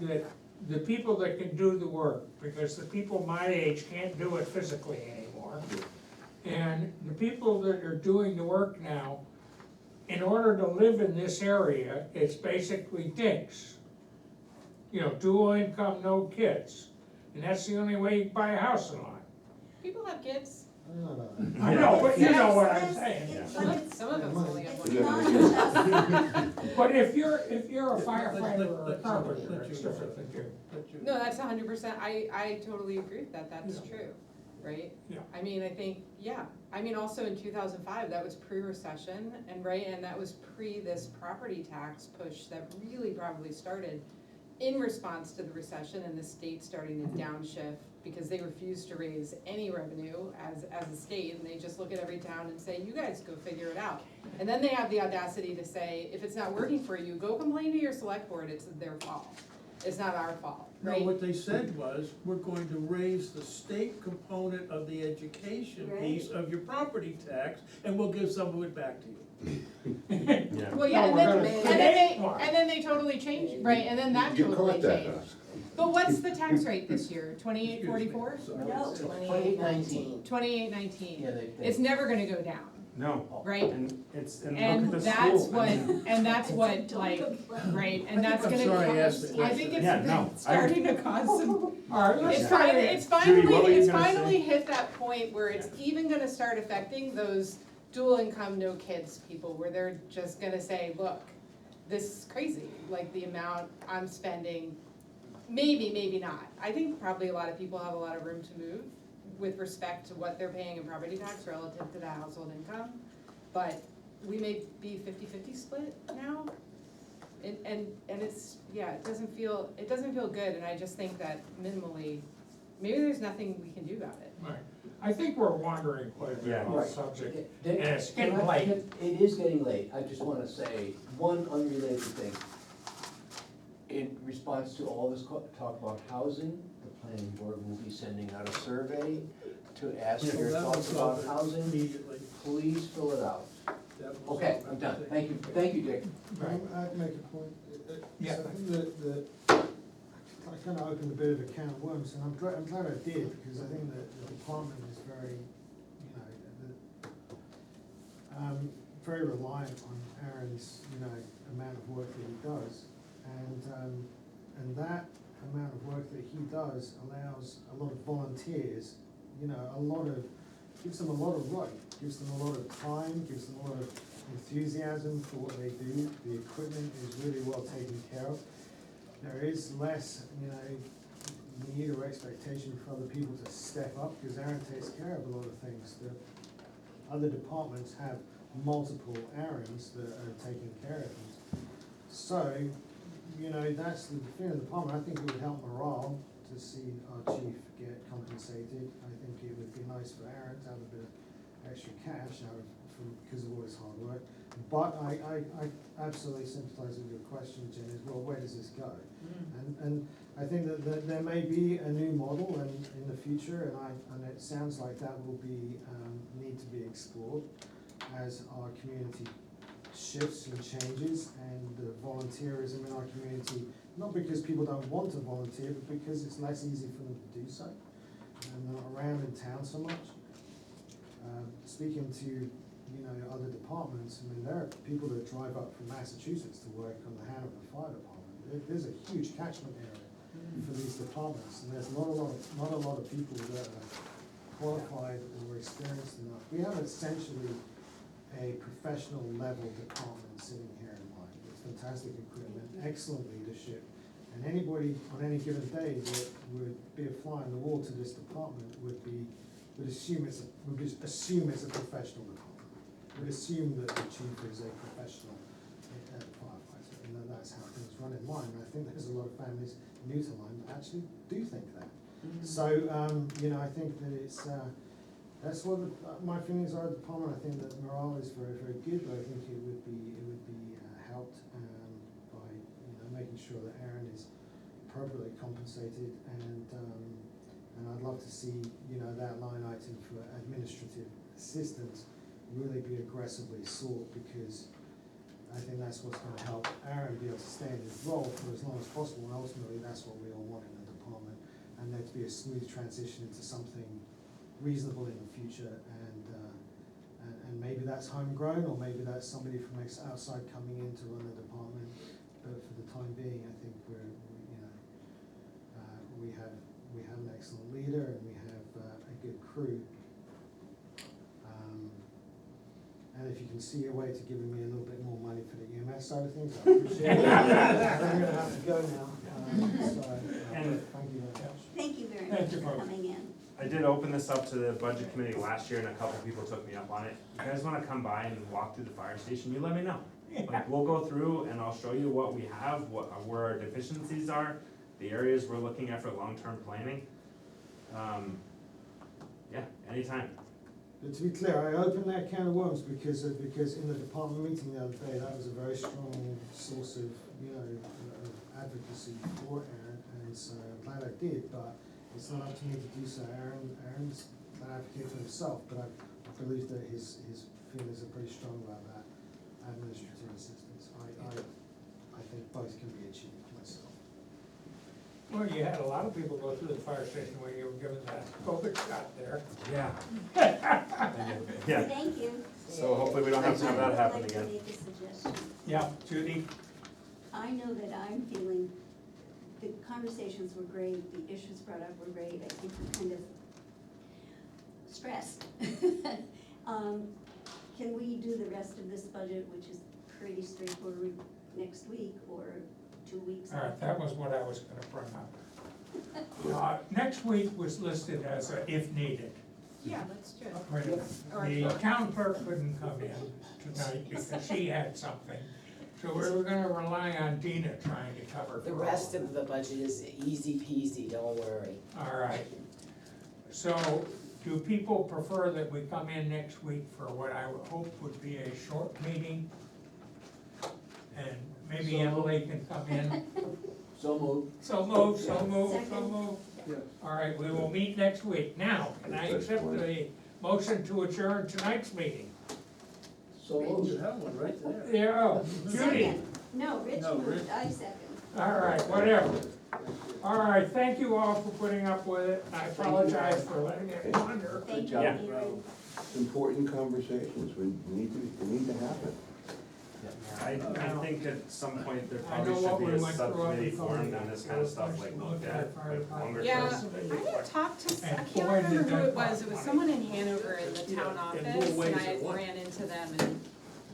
that the people that can do the work, because the people my age can't do it physically anymore. And the people that are doing the work now, in order to live in this area, it's basically dinks. You know, dual income, no kids. And that's the only way you can buy a house in Lyme. People have kids. I know, but you know what I'm Yes, saying. it's- Some of us only have It's one. not just, But if you're a firefighter or a carpenter, it's different than you. No, that's 100%, I totally agree with that, that's Yeah. true, right? Yeah. I mean, I think, yeah, I mean, also in 2005, that was pre-recession, and right, and that was pre this property tax push that really probably started in response to the recession and the state starting to downshift, because they refused to raise any revenue as a state, and they just look at every town and say, you guys go figure it out. And then they have the audacity to say, if it's not working for you, go complain to your select board, it's their fault. It's not our fault, No, right? what they said was, we're going to raise the state component of the education piece of your property tax, and we'll give some of it back to you. Yeah. Well, yeah, No, we're gonna create more. and then they totally changed, right, and then that You totally caught that, changed. huh? But what's the tax rate this year, 28.44? no. 2819. 28.19. Yeah, they. It's never gonna go down, No, right? and look And at the that's school. I mean, what, like, right, and that's I'm gonna sorry I cause, asked the I think Yeah, no, it's starting to cause some, All right, let's it's try finally, to, it's Judy, what were finally, you it's gonna say? finally hit that point where it's even gonna start affecting those dual income, no kids people, where they're just gonna say, look, this is crazy, like the amount I'm spending maybe, maybe not. I think probably a lot of people have a lot of room to move with respect to what they're paying in property tax relative to the household income. But we may be 50-50 split now. And it's, yeah, it doesn't feel good, and I just think that minimally, maybe there's nothing we can do about it. Right. I think we're wandering quite a bit Yeah. off Right. subject, Then- and it's can getting I- late. It is getting late, I just wanna say one unrelated thing. In response to all this talk about housing, the planning board will be sending out a survey to ask So your that thoughts will about go housing. Immediately. Please fill it out. That will Okay, solve I'm done, everything. thank you, Dick. Right. I'd make a point. Yeah. So I think that I kind of opened a bit of a can of worms, and I'm glad I did, because I think that the department is very, very reliant on Aaron's, amount of work that he does. And that amount of work that he does allows a lot of volunteers, gives them a lot of right, gives them a lot of time, gives them a lot of enthusiasm for what they do. The equipment is really well taken care of. There is less, need or expectation for other people to step up, because Aaron takes care of a lot of things that other departments have multiple Aarons that are taking care of them. So, that's the thing in the department. I think it would help morale to see our chief get compensated. I think it would be nice for Aaron to have a bit of extra cash because of all his hard work. But I absolutely sympathize with your question, Jen, as well, where does this go? And I think that there may be a new model in the future, and it sounds like that will be, need to be explored as our community shifts and changes, and the volunteerism in our community, not because people don't want to volunteer, but because it's less easy for them to do so, and they're not around in town so much. Speaking to, other departments, there are people that drive up from Massachusetts to work on the Hanover Fire Department. There's a huge catchment area for these departments, and there's not a lot of people that are qualified or experienced enough. We have essentially a professional level department sitting here in Lyme with fantastic equipment, excellent leadership, and anybody on any given day that would be a fly on the wall to this department would assume it's a professional department. Would assume that the chief is a professional firefighter, and that's how things run in Lyme. And I think there's a lot of families new to Lyme that actually do think that. So, I think that it's, that's what my feelings are of the department. I think that morale is very, very good, but I think it would be helped by, making sure that Aaron is appropriately compensated, and I'd love to see, that line item for administrative assistance really be aggressively sought, because I think that's what's gonna help Aaron be able to stay in his role for as long as possible, and ultimately that's what we all want in the department, and there to be a smooth transition into something reasonable in the future, and maybe that's homegrown, or maybe that's somebody from outside coming in to run the department, but for the time being, I think we have an excellent leader, and we have a good crew. And if you can see a way to giving me a little bit more money for the EMS side of things, I appreciate it. I'm gonna have to go now, thank you very much. Thank you very Thank much you, for folks. coming in. I did open this up to the budget committee last year, and a couple people took me up on it. You guys wanna come by and walk through the fire station, you let me know. Like, we'll go through and I'll show you what we have, where our deficiencies are, the areas we're looking at for long-term planning. Yeah, anytime. But to be clear, I opened that can of worms because in the department meeting the other day, that was a very strong source of, of advocacy for Aaron, and so I'm glad I did, but it's not up to me to do so. Aaron's an advocate for himself, but I believe that his feelings are pretty strong about that administrative assistance. I think both can be achieved myself. Well, you had a lot of people go through the fire station when you were given that COVID shot there. Yeah. Yeah, Thank you. so hopefully we don't have to have that happen I'd again. like to make a suggestion. Yeah, Judy? I know that I'm feeling, the conversations were great, the issues brought up were great, I think we're kind of stressed. Can we do the rest of this budget, which is pretty straightforward, next week, or 2 weeks. All right, that was what I was gonna bring up. Next week was listed as a if needed. Yeah, let's do it. Wait a minute. Or- The town clerk couldn't come in tonight because she had something. So we were gonna rely on Dina trying to cover for The all rest of of the budget is easy peasy, don't worry. All right. So do people prefer that we come in next week for what I would hope would be a short meeting? And maybe So- Emily can come in. So moved. So move, so move, so Second. move. Yeah. All right, we will meet next week. Now, can I accept the motion to adjourn tonight's meeting? So moved. You have one right there. Yeah, oh, Judy. Second, no, Rich No, moved, Rich. I second. All right, whatever. All right, thank you all for putting up with it. I apologize for letting it wander. Thank you, job. Aaron. Important conversations, we need to happen. I think at some point there I know probably what should we be a went through on subcommittee the formed phone. and this kind of stuff like looked at, like longer Yeah, term. I had talked to, I And can't boy, remember did who that it was, cost it was money. someone in Hanover in the town in more office, and ways I than one. ran into them and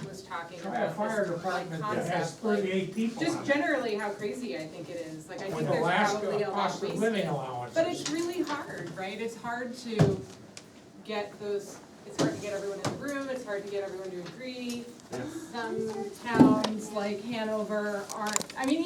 was talking Try a about fire this like department that has concept, like, 38 people on just it. generally how crazy I think it is, like, I think With there's Alaska probably a lot cost of living wasted. allowances. But it's really hard, right, it's hard to get those, it's hard to get everyone in the room, it's hard to get everyone to agree. Yeah. Some towns like Hanover aren't, I mean,